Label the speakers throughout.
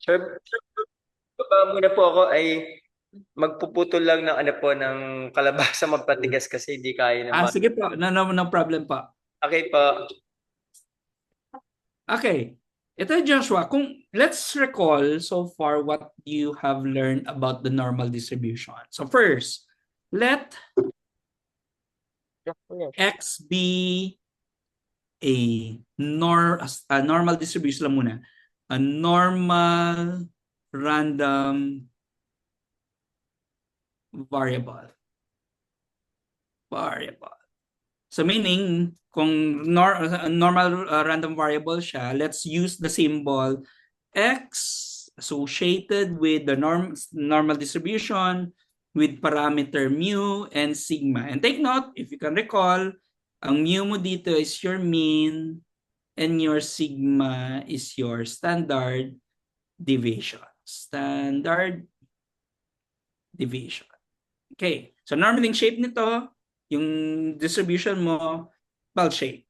Speaker 1: Sir, baba muna po ako ay magpuputol lang ng ano po ng kalabasa magpatigas kasi hindi kaya
Speaker 2: Ah,
Speaker 1: naman.
Speaker 2: sige po. No problem po.
Speaker 1: Okay po.
Speaker 2: Okay. Ito, Joshua, let's recall so far what you have learned about the normal distribution. So first, let X be a normal distribution lang muna. A normal random variable. Variable. So meaning, kung normal random variable siya, let's use the symbol x associated with the normal distribution with parameter mu and sigma. And take note, if you can recall, ang mu mo dito is your mean and your sigma is your standard deviation. Standard deviation. Okay. So normaling shape nito, yung distribution mo, bell shape.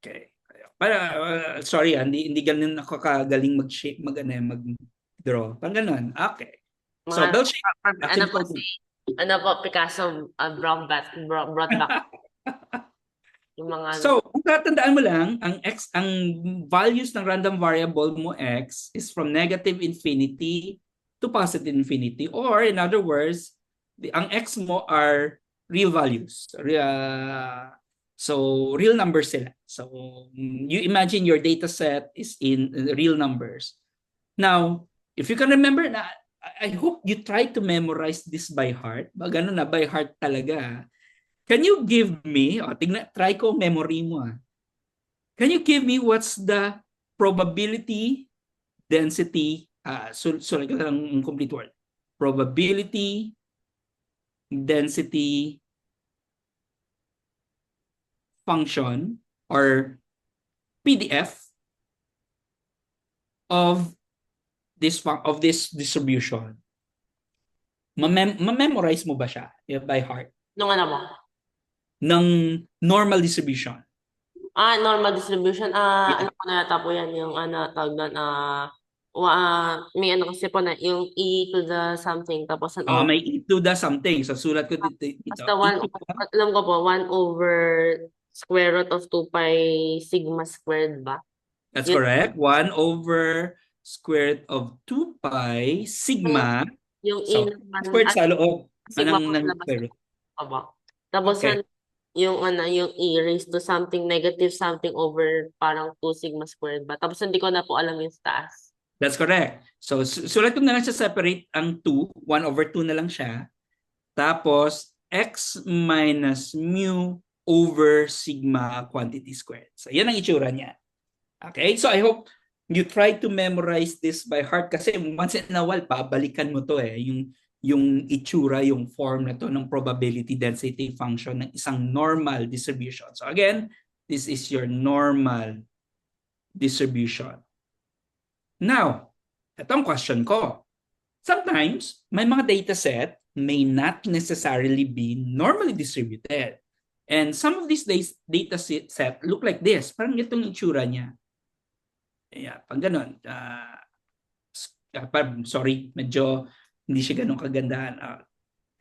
Speaker 2: Okay. Para, sorry, hindi ganun ako kagaling mag-shape, mag-draw. Pang ganun. Okay.
Speaker 3: Mga,
Speaker 2: So, bell shape,
Speaker 3: ano po
Speaker 2: simple.
Speaker 3: si, ano po, Picasso, brought back yung mga,
Speaker 2: So, kung tatandaan mo lang, ang values ng random variable mo x is from negative infinity to positive infinity. Or, in other words, ang x mo are real values. So, real numbers sila. So, you imagine your data set is in real numbers. Now, if you can remember na, I hope you try to memorize this by heart. Ganun na, by heart talaga. Can you give me, try ko memory mo. Can you give me what's the probability density, so like ang complete word. Probability density function or PDF of this distribution. Ma-memorize mo ba siya by heart?
Speaker 3: nung ano mo?
Speaker 2: Ng normal distribution.
Speaker 3: Normal distribution.
Speaker 2: Yeah.
Speaker 3: Ano po na yata po yan, yung ano, tawag doon, may ano kasi po na, yung e to the something, tapos an over,
Speaker 2: May e to the something. So sulat ko dito.
Speaker 3: basta
Speaker 2: E
Speaker 3: one,
Speaker 2: to the,
Speaker 3: alam ko po, 1 over square root of 2 pi sigma squared ba?
Speaker 2: that's
Speaker 3: Yun,
Speaker 2: correct. 1 over square root of 2 pi sigma.
Speaker 3: yung e
Speaker 2: So,
Speaker 3: naman,
Speaker 2: squared sa loob
Speaker 3: sigma po
Speaker 2: ng
Speaker 3: labas
Speaker 2: square root.
Speaker 3: ko ba? Tapos
Speaker 2: Okay.
Speaker 3: yung ano, yung e raised to something negative something over parang 2 sigma squared ba? Tapos hindi ko na po alam yung sa taas.
Speaker 2: That's correct. So, sulat ko na lang siya separate ang 2. 1 over 2 na lang siya. Tapos, x minus mu over sigma quantity squared. So, yan ang itsura niya. Okay? So, I hope you try to memorize this by heart kasi once in a while, babalikan mo to yung itsura, yung form na to ng probability density function ng isang normal distribution. So, again, this is your normal distribution. Now, itong question ko. Sometimes, may mga data set may not necessarily be normally distributed. And some of these data set look like this. Parang itong itsura niya. Yeah, pag ganun. Sorry, medyo hindi siya ganun kagandahan.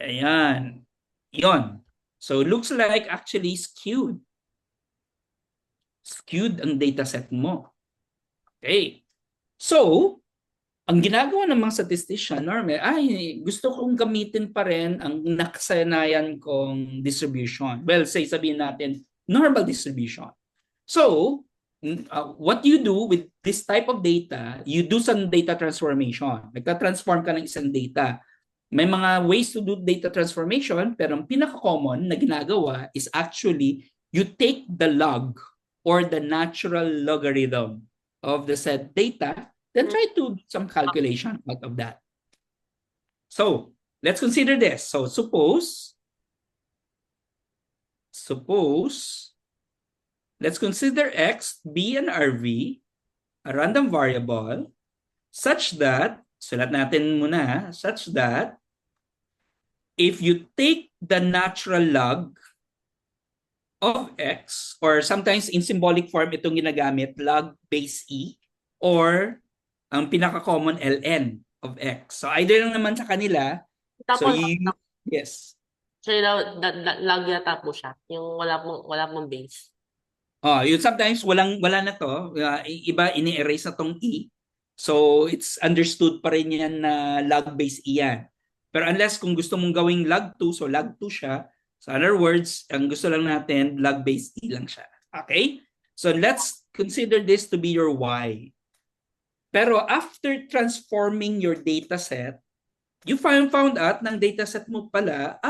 Speaker 2: Ayan. Yon. So, looks like actually skewed. Skewed ang data set mo. Okay. So, ang ginagawa ng mga statistician, normal, gusto kong gamitin pa rin ang nakasanayan kong distribution. Well, sabihin natin, normal distribution. So, what you do with this type of data, you do some data transformation. Nagta-transform ka ng isang data. May mga ways to do data transformation, pero ang pinaka-common na ginagawa is actually you take the log or the natural logarithm of the said data, then try to do some calculation out of that. So, let's consider this. So, suppose, let's consider x, b, and rv, a random variable, such that, sulat natin muna, such that, if you take the natural log of x, or sometimes in symbolic form itong ginagamit, log base e, or ang pinaka-common ln of x. So either lang naman sa kanila. So
Speaker 3: Tapos,
Speaker 2: yes.
Speaker 3: siya lag yata po siya. Yung wala pong base.
Speaker 2: Oh, yun sometimes wala na to. Iba ini-erase na tong e. So it's understood pa rin yan na log-base e yan. Pero unless kung gusto mong gawing log2, so log2 siya. So in other words, ang gusto lang natin, log-base e lang siya. Okay? So let's consider this to be your y. Pero after transforming your dataset, you found out ng dataset mo pala,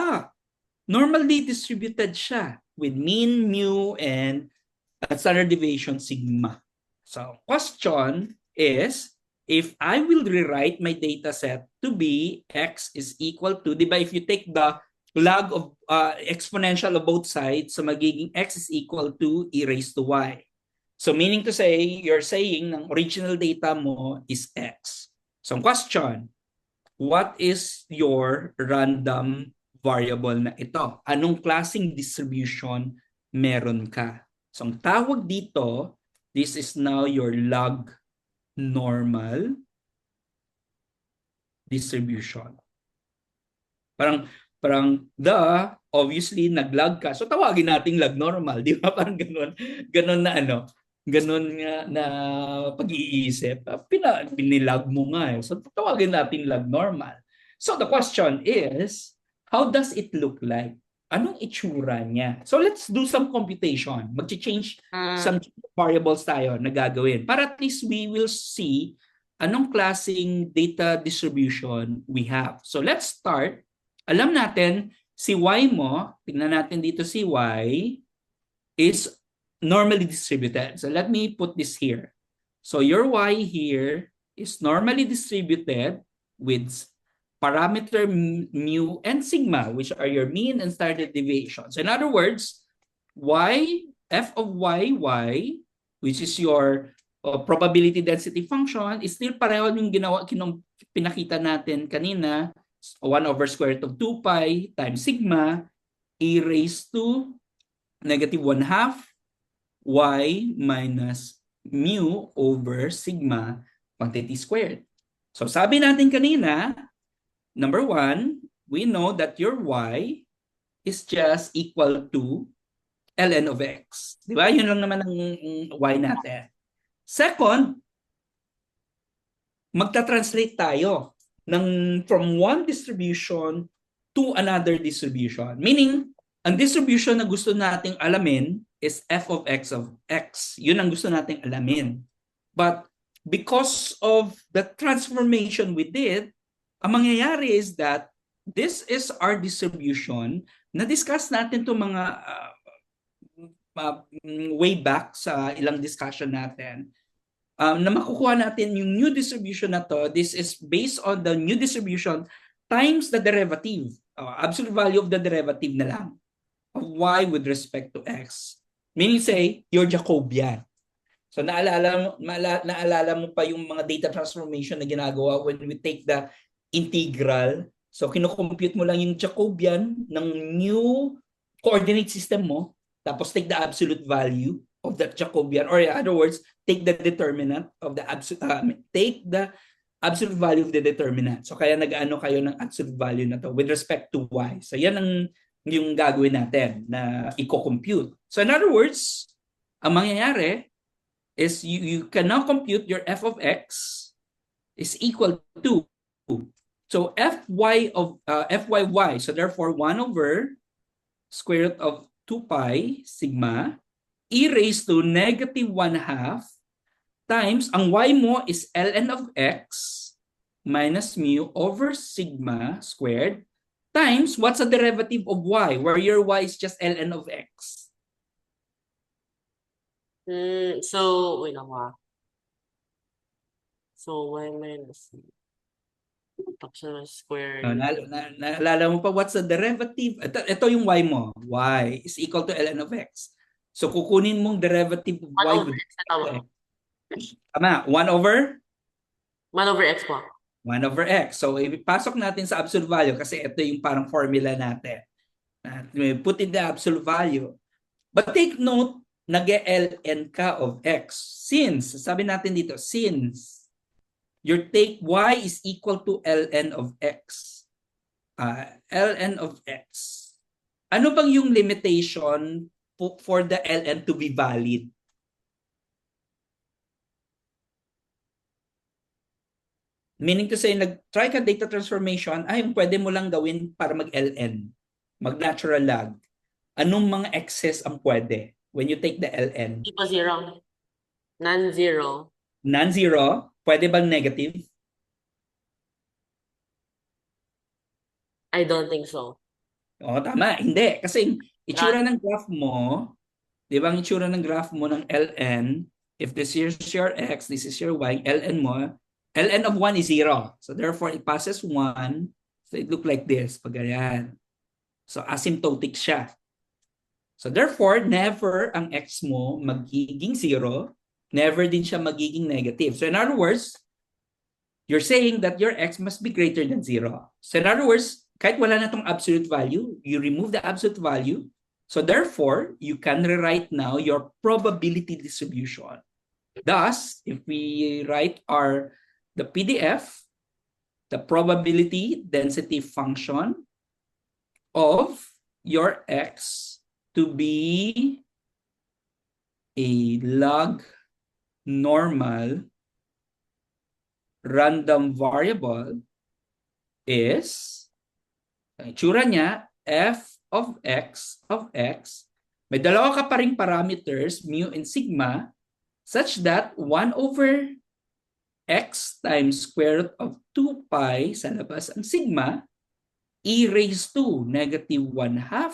Speaker 2: normally distributed siya with mean, mu, and standard deviation sigma. So question is, if I will rewrite my data set to be x is equal to, di ba, if you take the log of exponential of both sides, so magiging x is equal to e raised to y. So meaning to say, you're saying ng original data mo is x. So question, what is your random variable na ito? Anong klaseng distribution meron ka? So ang tawag dito, this is now your log normal distribution. Parang obviously nag-log ka. So tawagin nating log normal, di ba? Parang ganun na ganun nga na pag-iisip. Binilog mo nga eh. So tawagin nating log normal. So the question is, how does it look like? Anong itsura niya? So let's do some computation. Mag-change some variables tayo na gagawin. Para at least we will see anong klaseng data distribution we have. So let's start. Alam natin, si y mo, tingnan natin dito si y, is normally distributed. So let me put this here. So your y here is normally distributed with parameter mu and sigma, which are your mean and standard deviations. In other words, f of y, which is your probability density function, is still pareho yung pinakita natin kanina, 1 over square root of 2 pi times sigma e raised to -1/2 y minus mu over sigma quantity squared. So sabi natin kanina, number 1, we know that your y is just equal to ln of x. Di ba? Yun lang naman ang y natin. Second, magta-translate tayo from one distribution to another distribution. Meaning, ang distribution na gusto nating alamin is f of x of x. Yun ang gusto nating alamin. But because of the transformation we did, ang mangyayari is that this is our distribution. Na-discuss natin to mga way back sa ilang discussion natin. Na makukuha natin yung new distribution na to, this is based on the new distribution times the derivative. Absolute value of the derivative na lang of y with respect to x. Meaning say, your Jacobian. So naalala mo pa yung mga data transformation na ginagawa when we take the integral. So kinocompute mo lang yung Jacobian ng new coordinate system mo, tapos take the absolute value of that Jacobian, or in other words, take the determinant of the take the absolute value of the determinant. So kaya nag-ano kayo ng absolute value na to with respect to y. So yan ang yung gagawin natin na i-compute. So in other words, ang mangyayari is you can now compute your f of x is equal to, so fy of fyy, so therefore 1 over square root of 2 pi sigma e raised to -1/2 times, ang y mo is ln of x minus mu over sigma squared times, what's the derivative of y, where your y is just ln of x?
Speaker 3: So, wait lang ha. So, y minus squared.
Speaker 2: Naalala mo pa, what's the derivative? Ito yung y mo. Y is equal to ln of x. So kukunin mong derivative of
Speaker 3: 1
Speaker 2: y
Speaker 3: over
Speaker 2: with
Speaker 3: x na tama.
Speaker 2: tama, 1 over
Speaker 3: 1 over x po.
Speaker 2: 1 over x. So ipasok natin sa absolute value kasi ito yung parang formula natin. Put in the absolute value. But take note, nag-ln ka of x. Since, sabi natin dito, since your take y is equal to ln of x. Ln of x. Ano bang yung limitation for the ln to be valid? Meaning to say, nag-try ka data transformation, yung pwede mo lang gawin para mag-ln, mag-natural log. Anong mga excess ang pwede when you take the ln?
Speaker 3: Equal 0. Non-zero.
Speaker 2: Non-zero? Pwede bang negative?
Speaker 3: I don't think so.
Speaker 2: Oo, tama. Hindi. Kasi itsura ng graph mo, di ba ang itsura ng graph mo ng ln, if this is your x, this is your y, ln mo, ln of 1 is 0. So therefore, it passes 1. So it look like this. Pag ganyan. So asymptotic siya. So therefore, never ang x mo magiging 0. Never din siya magiging negative. So in other words, you're saying that your x must be greater than 0. So in other words, kahit wala na itong absolute value, you remove the absolute value. So therefore, you can rewrite now your probability distribution. Thus, if we write the PDF, the probability density function of your x to be a log normal random variable is, ang itsura niya, f of x, may dalawa ka pa ring parameters, mu and sigma, such that 1 over x times square root of 2 pi sa labas ang sigma e raised to negative 1/2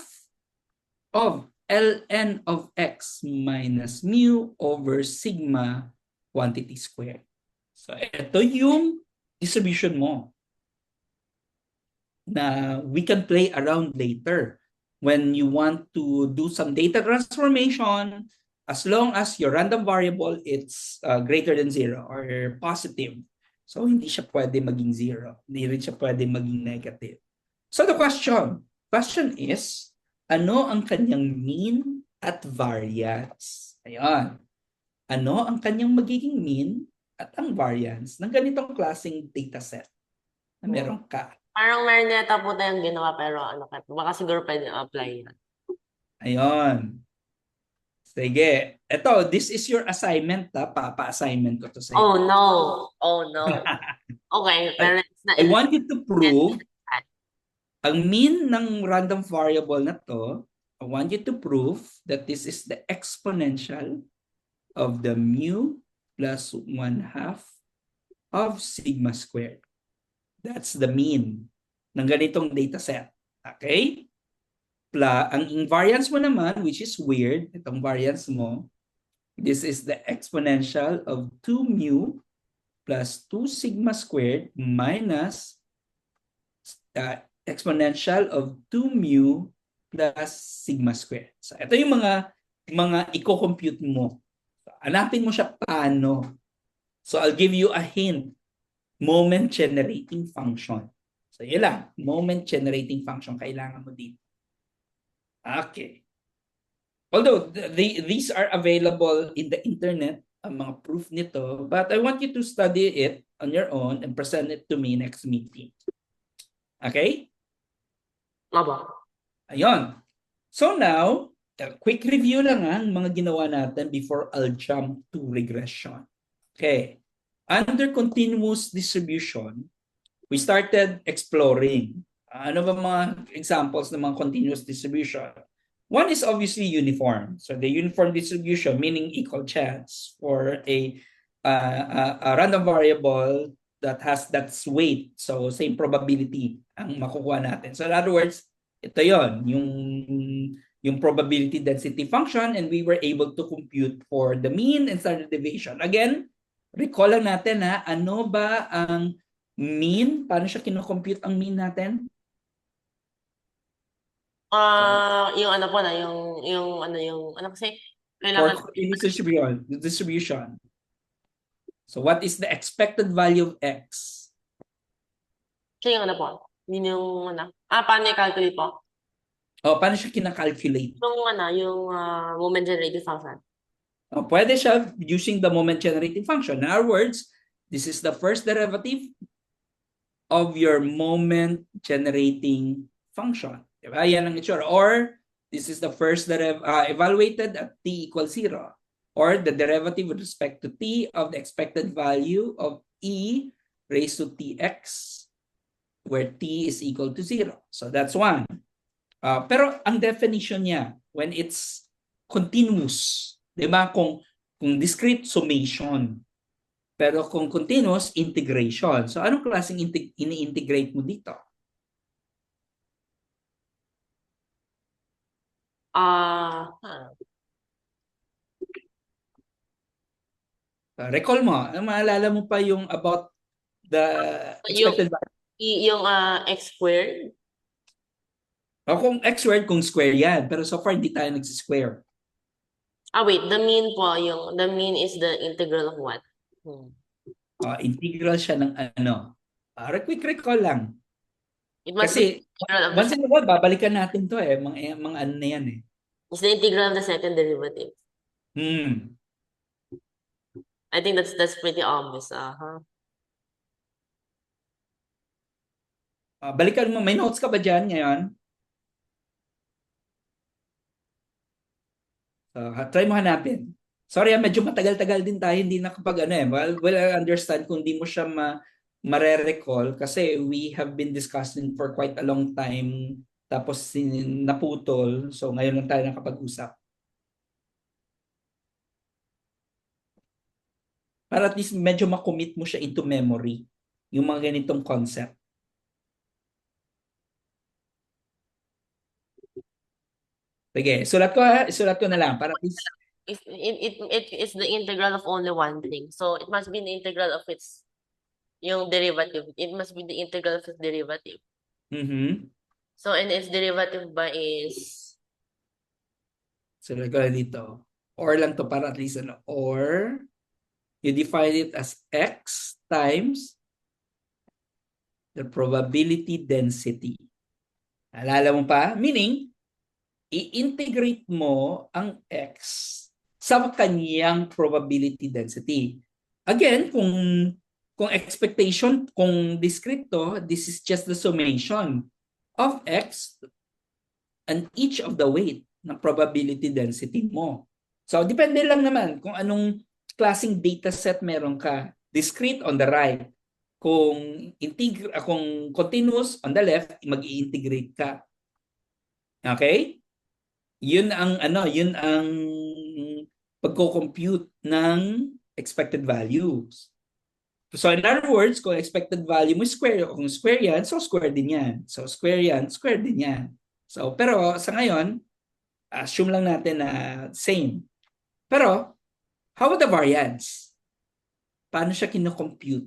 Speaker 2: of ln of x minus mu over sigma quantity squared. So ito yung distribution mo na we can play around later when you want to do some data transformation, as long as your random variable it's greater than 0 or positive. So hindi siya pwede maging 0. Hindi rin siya pwede maging negative. So the question is, ano ang kanyang mean at variance? Ayan. Ano ang kanyang magiging mean at ang variance ng ganitong klaseng dataset na meron ka?
Speaker 3: Parang meron yata po tayong ginawa pero baka siguro pwede apply yan.
Speaker 2: Ayun. Sige. Ito, this is your assignment. Pa-assignment ko to sa
Speaker 3: Oh
Speaker 2: iyo.
Speaker 3: no. Oh no. Okay, pero it's not
Speaker 2: I want you to prove ang mean ng random variable na to. I want you to prove that this is the exponential of the mu plus 1/2 of sigma squared. That's the mean ng ganitong data set. Okay? Ang invariance mo naman, which is weird, itong variance mo, this is the exponential of 2 mu plus 2 sigma squared minus exponential of 2 mu plus sigma squared. So ito yung mga i-compute mo. So, hanapin mo siya paano. So I'll give you a hint. Moment generating function. So yun lang, moment generating function kailangan mo dito. Okay. Although these are available in the internet, ang mga proof nito, but I want you to study it on your own and present it to me next meeting. Okay?
Speaker 3: Aba.
Speaker 2: Ayun. So now, a quick review lang ang mga ginawa natin before I'll jump to regression. Okay. Under continuous distribution, we started exploring. Ano ba mga examples ng mga continuous distribution? One is obviously uniform. So the uniform distribution, meaning equal chance for a random variable that has that weight. So same probability ang makukuha natin. So in other words, ito yon yung probability density function, and we were able to compute for the mean and standard deviation. Again, recall lang natin ano ba ang mean? Paano siya kinocompute ang mean natin?
Speaker 3: Yung ano po na, yung kasi,
Speaker 2: For
Speaker 3: kailangan,
Speaker 2: continuous distribution. So what is the expected value of x?
Speaker 3: siya yung ano po, yun yung ano, paano i-calculate po?
Speaker 2: Paano siya kina-calculate?
Speaker 3: Yung moment generating function.
Speaker 2: Pwede siya using the moment generating function. In other words, This is the first derivative of your moment generating function. Diba? Yan ang itsura. Or this is the first evaluated at t equals 0. Or the derivative with respect to t of the expected value of e raised to tx where t is equal to 0. So that's one. Pero ang definition niya when it's continuous, 'di ba? Kung discrete, summation. Pero kung continuous, integration. So anong klaseng ini-integrate mo dito? Recall mo, maalala mo pa yung about the expected value?
Speaker 3: Yung x squared.
Speaker 2: O kung x squared, kung square yan. Pero so far, hindi tayo nagsisquare.
Speaker 3: Wait, the mean po, the mean is the integral of what?
Speaker 2: Integral siya ng ano. Quick recall lang.
Speaker 3: It must
Speaker 2: Kasi,
Speaker 3: be the integral of
Speaker 2: once in a while, babalikan natin to eh. Mga ano na yan eh.
Speaker 3: It's the integral of the second derivative. I think that's pretty obvious.
Speaker 2: Balikan mo, may notes ka ba dyan ngayon? Try mo hanapin. Sorry, medyo matagal-tagal din tayo, hindi nakapag ano eh. Well, I understand kung di mo siya mare-recall kasi we have been discussing for quite a long time tapos naputol. So ngayon lang tayo nakapag-usap. Para at least medyo makommit mo siya into memory yung mga ganitong concept. Sige, sulat ko na lang para at least
Speaker 3: It's the integral of only one thing. So it must be the integral of yung derivative. It must be the integral of its derivative. So and its derivative ba is
Speaker 2: sulat ko na dito. Or lang to para at least ano. Or you define it as x times the probability density. Alala mo pa? Meaning, i-integrate mo ang x sa kanyang probability density. Again, kung expectation, kung discrete to, this is just the summation of x and each of the weight ng probability density mo. So, depende lang naman kung anong klaseng data set meron ka. Discrete on the right. Kung continuous on the left, mag-i-integrate ka. Okay? Yun ang pagko-compute ng expected values. So in other words, kung expected value mo square, kung square yan, so square din yan. So square yan, square din yan. So pero sa ngayon, assume lang natin na same. Pero how about the variance? Paano siya kino-compute?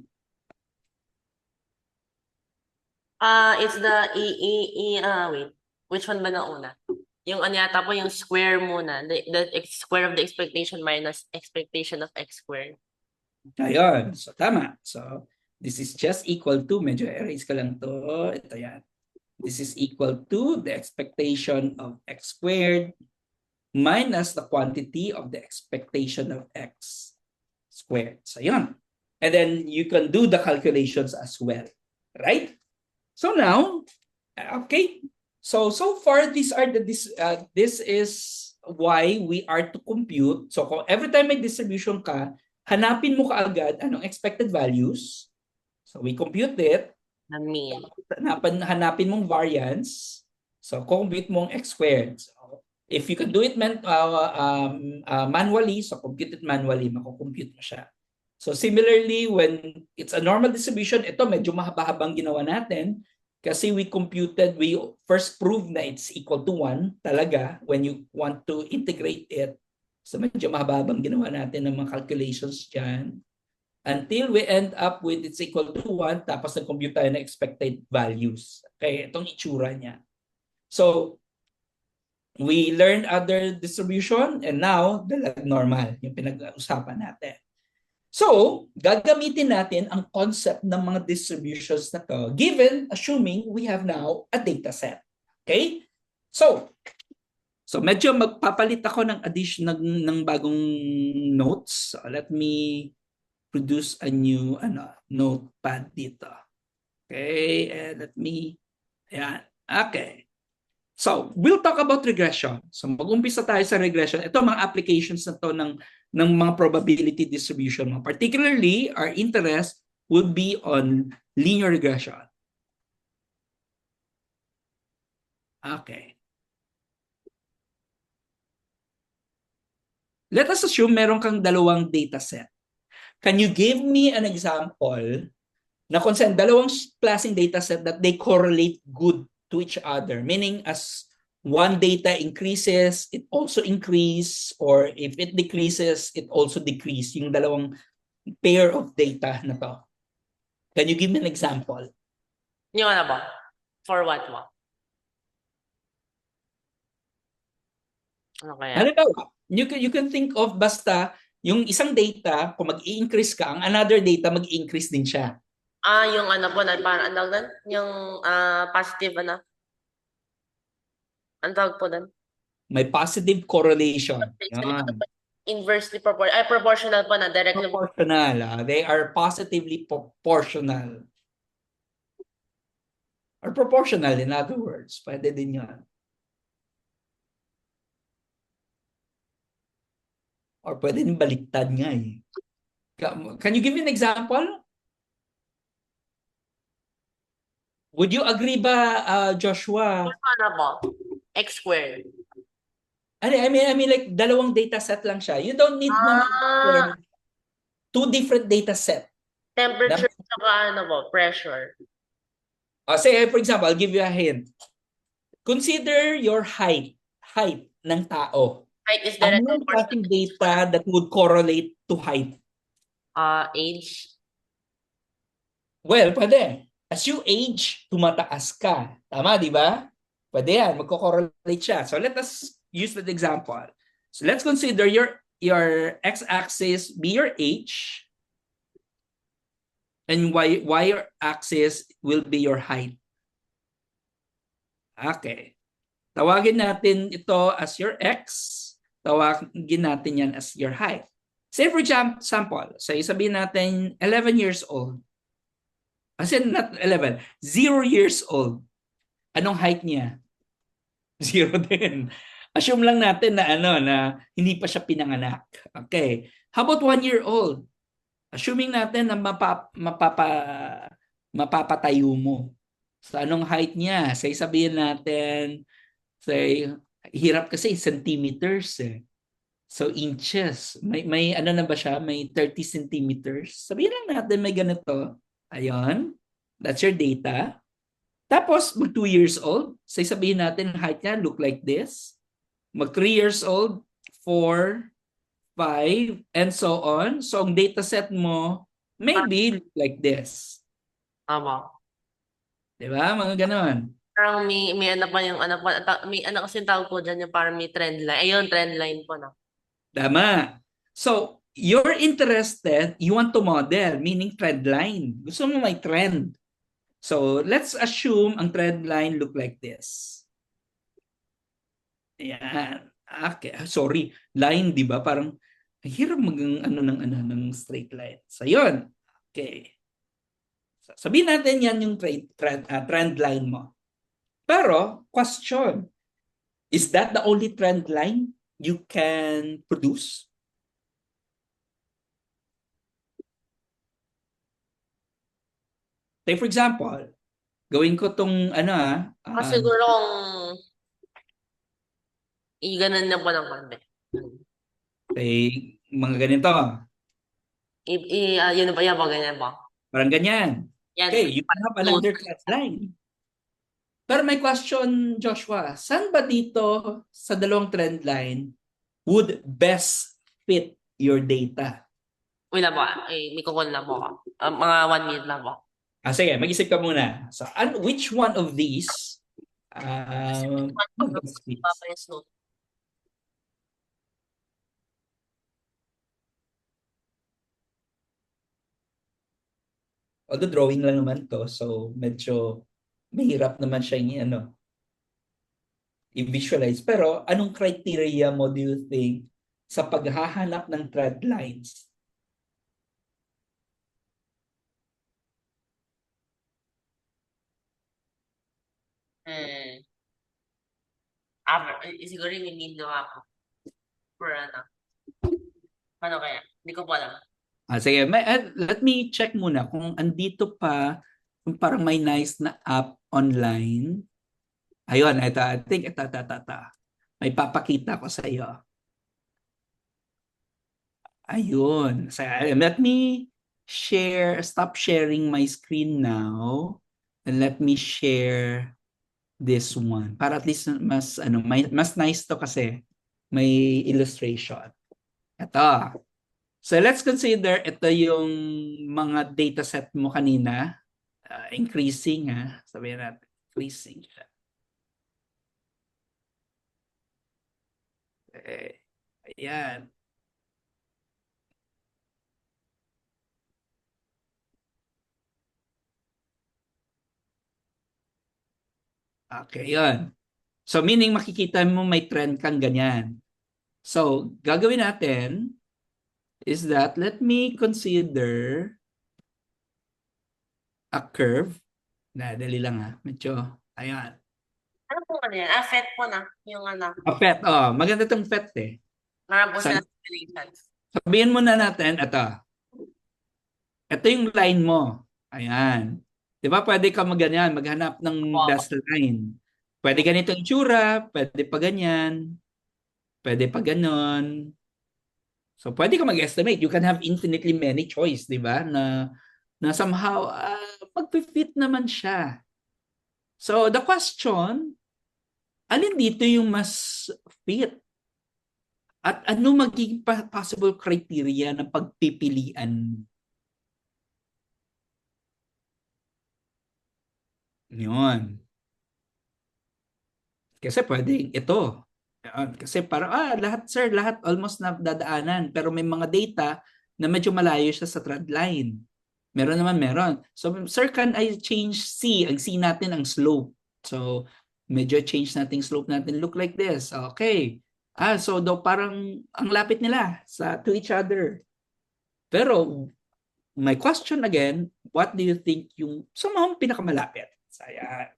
Speaker 3: It's the wait. Which one ba na una? Yung ano yata po, yung square muna. The square of the expectation minus expectation of x squared.
Speaker 2: Ayun. So, tama. So, this is just equal to, medyo erase ko lang to. Ito yan. This is equal to the expectation of x squared minus the quantity of the expectation of x squared. So, yun. And then, you can do the calculations as well. Right? So, now, okay. So far, this is why we are to compute. So every time may distribution ka, hanapin mo kaagad anong expected values. So we compute it.
Speaker 3: The mean.
Speaker 2: Hanapin mong variance. So compute mong x squared. So, if you can do it manually, so compute it manually, mako-compute mo siya. So similarly, when it's a normal distribution, ito medyo mahaba-habang ginawa natin. Kasi we first proved na it's equal to 1 talaga when you want to integrate it. So medyo mahababang ginawa natin ng mga calculations dyan. Until we end up with it's equal to 1, tapos nag-compute tayo ng expected values. Okay, itong itsura niya. So, we learned other distribution and now the normal, yung pinag-usapan natin. So, gagamitin natin ang concept ng mga distributions na to assuming we have now a data set. Okay? So medyo magpapalit ako ng addition ng bagong notes. So let me produce a new notepad dito. Okay, and let me, ayan. Okay. So, we'll talk about regression. So, mag-umpisa tayo sa regression. Ito mga applications na to ng mga probability distribution. Particularly, our interest would be on linear regression. Okay. Let us assume meron kang dalawang data set. Can you give me an example na kung saan dalawang klaseng data set that they correlate good to each other? Meaning, as one data increases, it also increase, or if it decreases, it also decrease. Yung dalawang pair of data na to. Can you give me an example?
Speaker 3: Yung ano ba? For what mo? Ano kaya?
Speaker 2: Halimbawa, you can think of basta yung isang data, kung mag-i-increase ka, ang another data mag-i-increase din siya.
Speaker 3: Yung ano po, parang ano doon? Yung positive ano? Ang tawag po doon?
Speaker 2: May positive correlation.
Speaker 3: Inversely proportional po na directly.
Speaker 2: Proportional. They are positively proportional. Or proportional, in other words. Pwede din yun. Or pwede din baliktad nga eh. Can you give me an example? Would you agree ba, Joshua?
Speaker 3: Ano po? X squared.
Speaker 2: I mean like dalawang data set lang siya. You don't need na two different data set.
Speaker 3: Temperature saka ano po, pressure.
Speaker 2: Say for example, I'll give you a hint. Consider your height ng tao.
Speaker 3: Height is directly
Speaker 2: Anong klaseng data that would correlate to height?
Speaker 3: Age.
Speaker 2: Well, pwede. As you age, tumataas ka. Tama, di ba? Pwede yan, magko-correlate siya. So let us use that example. So let's consider your x-axis be your age, and y-axis will be your height. Okay. Tawagin natin ito as your x. Tawagin natin yan as your height. Say for example, sabihin natin 11 years old. As in, not 11, 0 years old. Anong height niya? 0 din. Assume lang natin na na hindi pa siya pinanganak. Okay. How about 1 year old? Assuming natin na mapapatayo mo. So anong height niya? Sabihin natin, hirap kasi centimeters eh. So inches. May ano na ba siya? May 30 centimeters. Sabihin lang natin may ganito. Ayun. That's your data. Tapos, mag 2 years old, sabihin natin height niya look like this. Mag 3 years old, 4, 5, and so on. So, ang data set mo, maybe look like this.
Speaker 3: Tama.
Speaker 2: Diba? Mga ganon.
Speaker 3: Parang may ano pa yung ano pa, may ano kasi tawag po dyan yung parang may trend line. Ayun, trend line po na.
Speaker 2: Tama. So, you're interested, you want to model, meaning trend line. Gusto mo may trend. So, let's assume ang trend line look like this. Ayan. Okay. Sorry. Line, di ba? Parang hirap ng straight line. So, yun. Okay. Sabihin natin yan yung trend line mo. Pero, question. Is that the only trend line you can produce? Say for example, gawin ko tong
Speaker 3: Siguro kung i-ganon na po ng konti.
Speaker 2: say, mga ganito.
Speaker 3: Yun ba yan po, ganyan po.
Speaker 2: Parang ganyan.
Speaker 3: Yan.
Speaker 2: Okay, you can have another trend line. Pero may question, Joshua. Saan ba dito sa dalawang trend line would best fit your data?
Speaker 3: Uy na po, may kukul na po ako. Mga 1 minute lang po.
Speaker 2: Sige, mag-isip ka muna. So, which one of these best fits? Although drawing lang naman to, so medyo mahirap naman siya i-visualize. Pero anong criteria mo do you think sa paghahanap ng trend lines?
Speaker 3: Hmm. Siguro yung hindi ako. For ano. Paano kaya? Hindi ko po alam.
Speaker 2: Sige, let me check muna kung andito pa, kung parang may nice na app online. Ayun, ito, I think ito. May papakita ko sa iyo. Ayun. So, let me stop sharing my screen now, and let me share this one. Para at least mas nice to kasi may illustration. Ito. So let's consider ito yung mga data set mo kanina. Increasing ha. Sabihin natin, increasing siya. Ayan. Okay, yun. So meaning makikita mo may trend kang ganyan. So gagawin natin is that let me consider a curve. Dali lang ha. Medyo, ayan.
Speaker 3: Ano po ano yan? FET po na. Yung ano.
Speaker 2: A FET. Oh, maganda tong FET eh.
Speaker 3: Meron po
Speaker 2: Sa-
Speaker 3: siya simulations.
Speaker 2: Sabihin muna natin, ito yung line mo. Ayan. Di ba pwede ka maghanap ng
Speaker 3: Wow.
Speaker 2: best line. Pwede ganito yung tsura, pwede pa ganyan, pwede pa ganon. So pwede ka mag-estimate. You can have infinitely many choice, di ba? Na somehow mag-fit naman siya. So the question, alin dito yung mas fit? At ano magiging possible criteria ng pagpipilian? Yun. Kasi pwedeng ito. Kasi parang, lahat almost na dadaanan. Pero may mga data na medyo malayo siya sa trend line. Meron. So, sir, can I change C? Ang C natin ang slope. So, medyo change natin slope natin. Look like this. Okay. So daw parang ang lapit nila to each other. Pero, my question again, what do you think yung somehow pinakamalapit? Saya.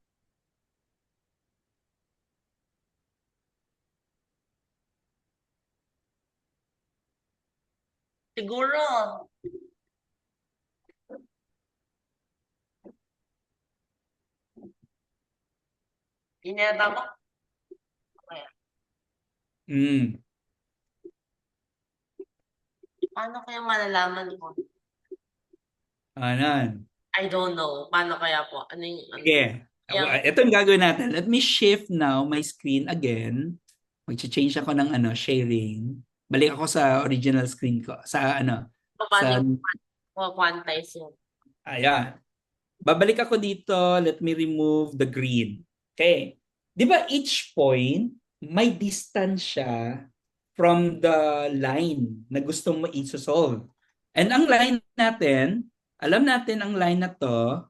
Speaker 3: Siguro. Ineta mo. Paano kaya malalaman ko?
Speaker 2: Anan.
Speaker 3: I don't know. Paano kaya po? Ano yung...
Speaker 2: Sige. Ito yung gagawin natin. Let me shift now my screen again. Mag-change ako ng sharing. Balik ako sa original screen ko.
Speaker 3: Paano quantize yun?
Speaker 2: Ayan. Babalik ako dito. Let me remove the green. Okay. Di ba each point, may distance siya from the line na gusto mo i-solve. And ang line natin, alam natin ang line na to,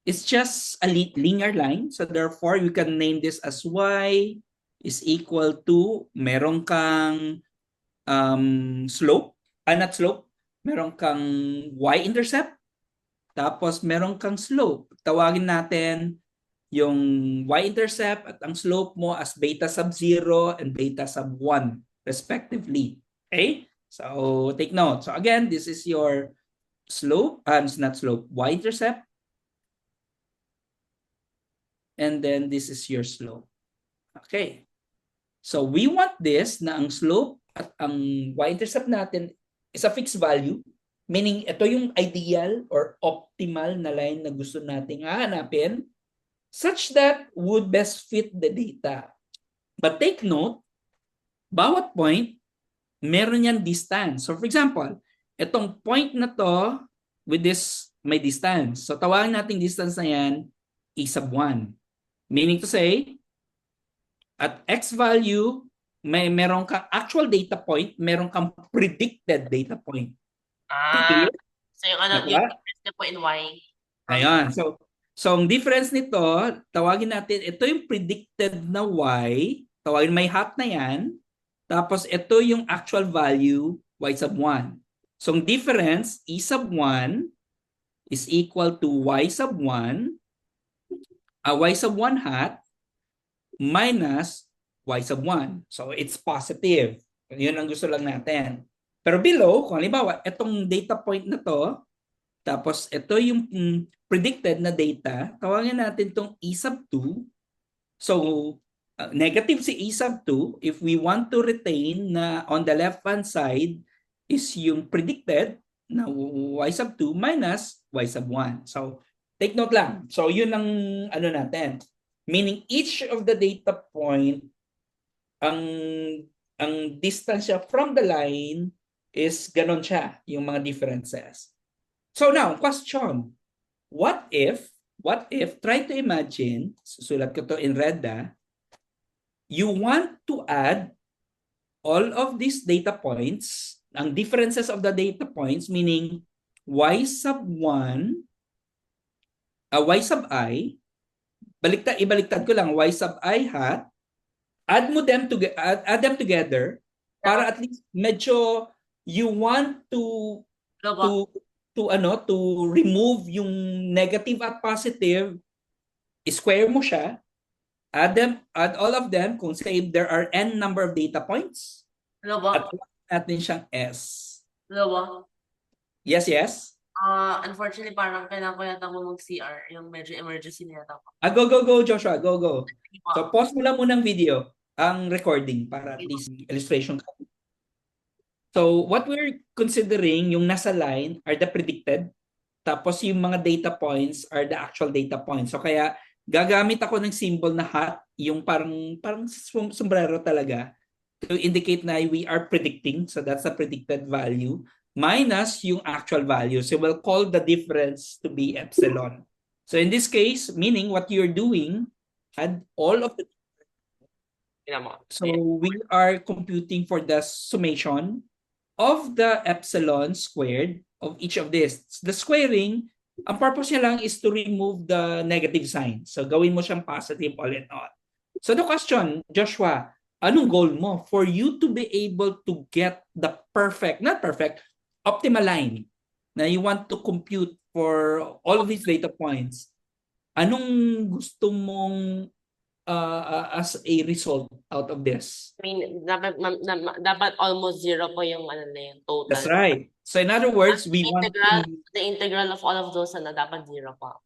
Speaker 2: it's just a linear line. So therefore, you can name this as y is equal to, meron kang slope, not slope, meron kang y-intercept, tapos meron kang slope. Tawagin natin yung y-intercept at ang slope mo as beta sub 0 and beta sub 1 respectively. Okay? So take note. So again, this is your slope, it's not slope, y-intercept. And then this is your slope. Okay. So we want this na ang slope at ang y-intercept natin is a fixed value, meaning ito yung ideal or optimal na line na gusto nating hahanapin such that would best fit the data. But take note, bawat point, meron yan distance. So for example, itong point na to with this may distance. So tawagin natin distance na yan e sub 1. Meaning to say, at x value, meron kang actual data point, meron kang predicted data point.
Speaker 3: So yung difference po in y.
Speaker 2: Ayan. So ang difference nito, tawagin natin, ito yung predicted na y, tawagin may hat na yan, tapos ito yung actual value, y sub 1. So ang difference, e sub 1 is equal to y sub 1 y sub 1 hat minus y sub 1. So it's positive. Yun ang gusto lang natin. Pero below, kung halimbawa, itong data point na to, tapos ito yung predicted na data, tawagin natin itong e sub 2. So, negative si e sub 2, if we want to retain na on the left-hand side is yung predicted na y sub 2 minus y sub 1. So, take note lang. So, yun ang ano natin. Meaning each of the data point, ang distance siya from the line is ganon siya, yung mga differences. So now, question. What if, try to imagine, susulat ko to in red you want to add all of these data points, ang differences of the data points, meaning y sub 1, y sub I, ibaliktad ko lang, y sub I hat, add them together para at least medyo you want to remove yung negative at positive, square mo siya, add all of them kung say there are n number of data points. At natin siyang S. Yes.
Speaker 3: Unfortunately, parang kailangan ko yata mo mag-CR, yung medyo emergency na yata ko.
Speaker 2: Go, Joshua, go. So, pause mo lang muna ang video, ang recording, para at least illustration. So, what we're considering, yung nasa line, are the predicted, tapos yung mga data points are the actual data points. So, kaya, gagamit ako ng symbol na hat, yung parang sombrero talaga, to indicate na we are predicting, so that's the predicted value, minus yung actual value. So we'll call the difference to be epsilon. So in this case, meaning what you're doing, add all of the. So we are computing for the summation of the epsilon squared of each of this. The squaring, ang purpose niya lang is to remove the negative sign. So gawin mo siyang positive all in all. So the question, Joshua, anong goal mo? For you to be able to get the optimal line na you want to compute for all of these data points, anong gusto mong as a result out of this?
Speaker 3: I mean, dapat almost zero po yung total.
Speaker 2: That's right. So in other words, we want
Speaker 3: the integral of all of those dapat zero po.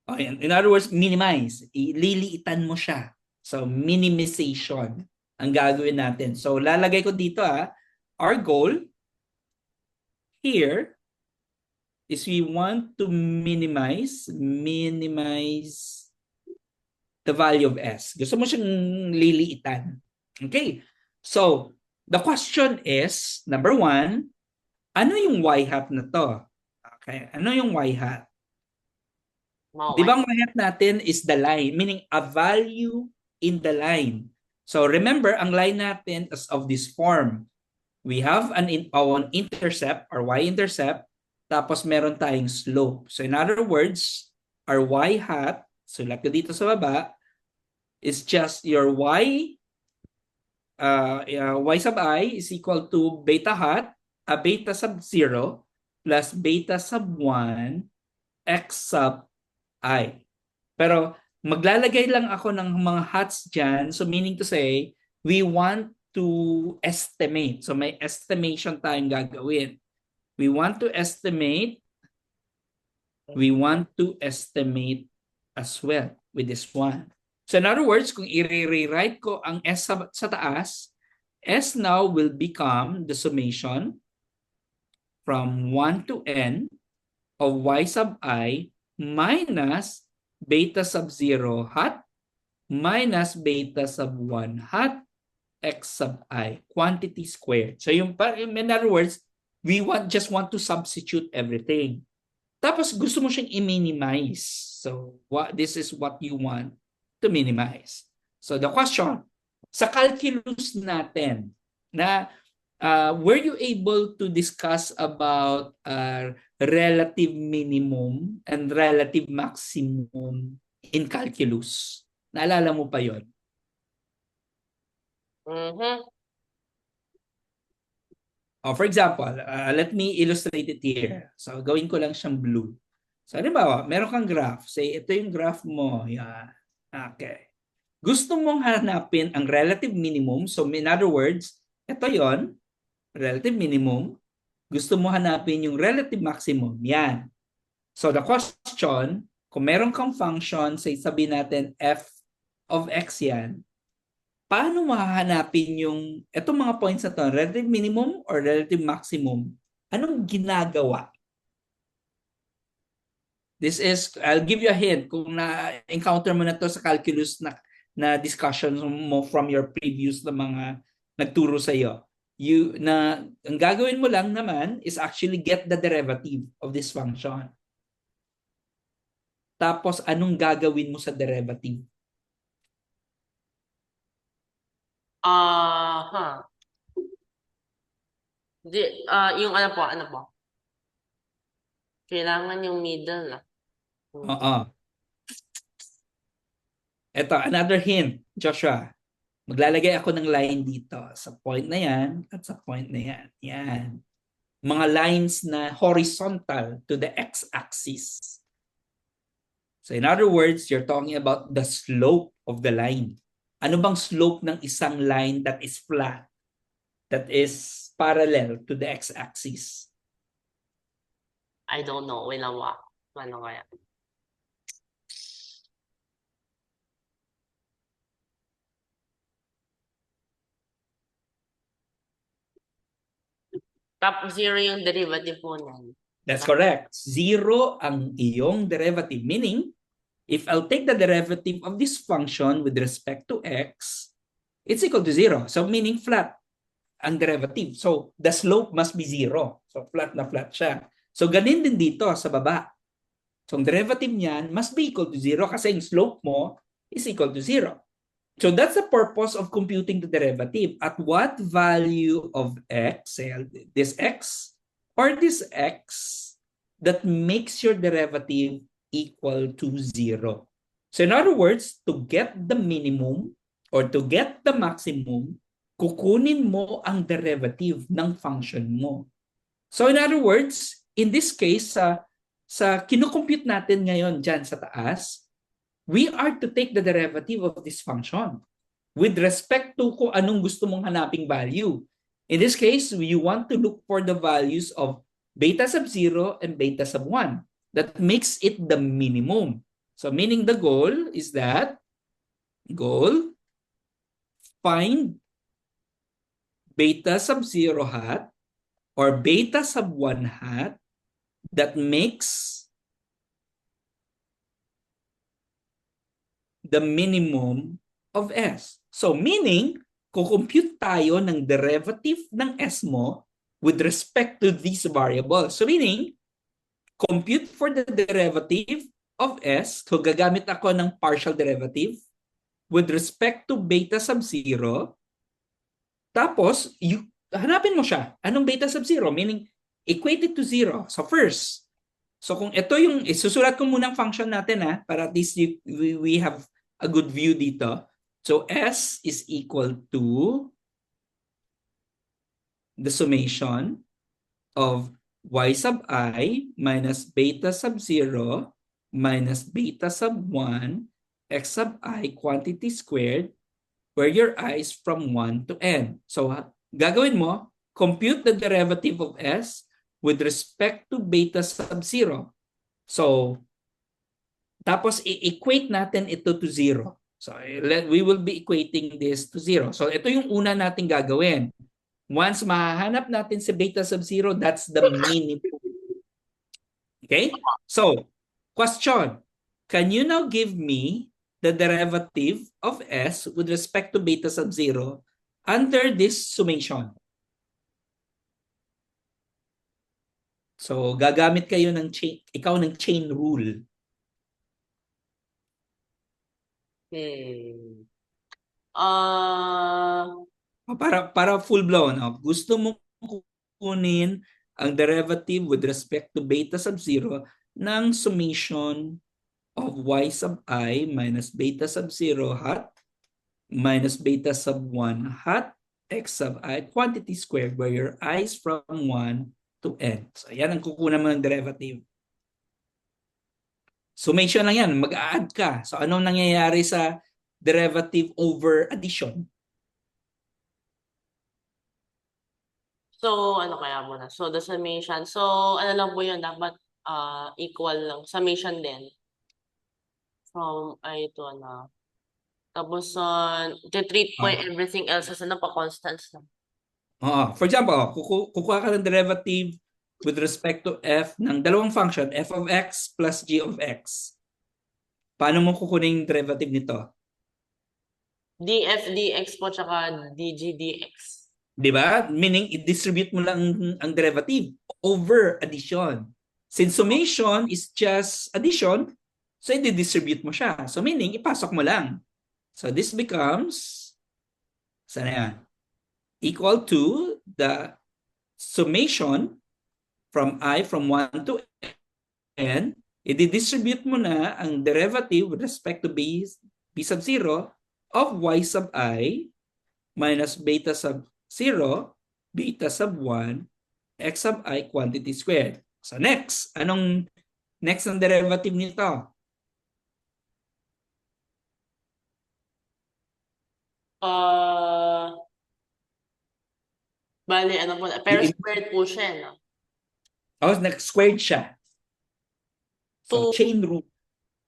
Speaker 2: Okay. In other words, minimize. Liliitan mo siya. So minimization ang gagawin natin. So lalagay ko dito our goal here is we want to minimize the value of S. Gusto mo siyang liliitan. Okay. So, the question is, number 1, ano yung y hat na to? Okay. Ano yung y hat? Di ba ang y hat natin is the line, meaning a value in the line. So, remember, ang line natin is of this form. We have an intercept or y-intercept, tapos meron tayong slope. So in other words, our y hat, sulat ko dito sa baba, is just your y sub I is equal to beta hat, beta sub 0 plus beta sub 1 x sub I. Pero maglalagay lang ako ng mga hats dyan. So meaning to say, we want to estimate. So may estimation tayong gagawin. We want to estimate as well with this one. So in other words, kung i-rewrite ko ang S sa taas, S now will become the summation from 1 to n of y sub I minus beta sub 0 hat minus beta sub 1 hat x sub I, quantity squared. So in other words, we just want to substitute everything. Tapos gusto mo siyang i-minimize. So this is what you want to minimize. So the question, sa calculus natin, na were you able to discuss about relative minimum and relative maximum in calculus? Naalala mo pa yon? For example, let me illustrate it here. So gawin ko lang siyang blue. So, halimbawa, meron kang graph. Say, ito yung graph mo. Yan. Okay. Gusto mong hanapin ang relative minimum. So, in other words, ito yon, relative minimum. Gusto mo hanapin yung relative maximum. Yan. So, the question, kung meron kang function, say, sabihin natin f of x yan, paano mahahanapin yung, itong mga points na to, relative minimum or relative maximum? Anong ginagawa? This is, I'll give you a hint kung na-encounter mo na to sa calculus na discussion mo from your previous na mga nagturo sa iyo. Ang gagawin mo lang naman is actually get the derivative of this function. Tapos, anong gagawin mo sa derivative?
Speaker 3: Yung ano po? Kailangan yung middle na.
Speaker 2: Oo. Ito, another hint, Joshua. Maglalagay ako ng line dito sa point na yan at sa point na yan. Yan. Mga lines na horizontal to the x-axis. So in other words, you're talking about the slope of the line. Ano bang slope ng isang line that is flat, that is parallel to the x-axis?
Speaker 3: I don't know. Wait lang ba? Ano kaya? Top 0 yung derivative po niyan.
Speaker 2: That's correct. 0 ang iyong derivative. Meaning, if I'll take the derivative of this function with respect to x, it's equal to 0. So meaning flat ang derivative. So the slope must be 0. So flat na flat siya. So ganin din dito sa baba. So ang derivative niyan must be equal to 0 kasi yung slope mo is equal to 0. So that's the purpose of computing the derivative. At what value of x, say this x or this x, that makes your derivative equal to 0. So in other words, to get the minimum or to get the maximum, kukunin mo ang derivative ng function mo. So in other words, in this case, sa kinukompute natin ngayon dyan sa taas, we are to take the derivative of this function with respect to kung anong gusto mong hanaping value. In this case, you want to look for the values of beta sub 0 and beta sub 1. That makes it the minimum. So meaning the goal is that, find beta sub 0 hat or beta sub 1 hat that makes the minimum of S. So meaning, kukompute tayo ng derivative ng S mo with respect to these variables. So meaning, compute for the derivative of S. So gagamit ako ng partial derivative with respect to beta sub 0. Tapos, hanapin mo siya. Anong beta sub 0? Meaning, equate it to 0. So first, so kung ito yung, isusulat ko muna ang function natin para at least we have a good view dito. So S is equal to the summation of y sub I minus beta sub 0 minus beta sub 1 x sub I quantity squared where your I is from 1 to n. So gagawin mo, compute the derivative of S with respect to beta sub 0. So tapos i-equate natin ito to 0. So we will be equating this to 0. So ito yung una nating gagawin. Once mahahanap natin si beta sub 0, that's the minimum. Okay? So, question. Can you now give me the derivative of S with respect to beta sub 0 under this summation? So, gagamit kayo ng chain rule. Para full blown. Gusto mo kunin ang derivative with respect to beta sub 0 ng summation of y sub I minus beta sub 0 hat minus beta sub 1 hat x sub I quantity squared where your I is from 1 to n. So yan ang kukunan mo ng derivative. Summation lang yan, mag-a-add ka. So anong nangyayari sa derivative over addition?
Speaker 3: So, ano kaya muna? So, the summation. So, ano lang po yun, dapat equal lang. Summation din. From I to ano. Tapos, treat po
Speaker 2: Ah.
Speaker 3: yung everything else as ano pa, constants lang.
Speaker 2: For example, kukuha ka ng derivative with respect to f ng dalawang function, f of x plus g of x. Paano mo kukunin yung derivative nito?
Speaker 3: df dx po, tsaka dg dx.
Speaker 2: Di ba? Meaning, i-distribute mo lang ang derivative over addition. Since summation is just addition, so i-distribute mo siya. So meaning, ipasok mo lang. So this becomes, sana yan? Equal to the summation from I from 1 to n, i-distribute mo na ang derivative with respect to b sub 0 of y sub I minus beta sub 0, beta sub 1, x sub I quantity squared. So next, anong next ang derivative nito?
Speaker 3: Bali, ano po, pero squared po siya, no?
Speaker 2: Oh, squared siya. So
Speaker 3: Two,
Speaker 2: chain rule.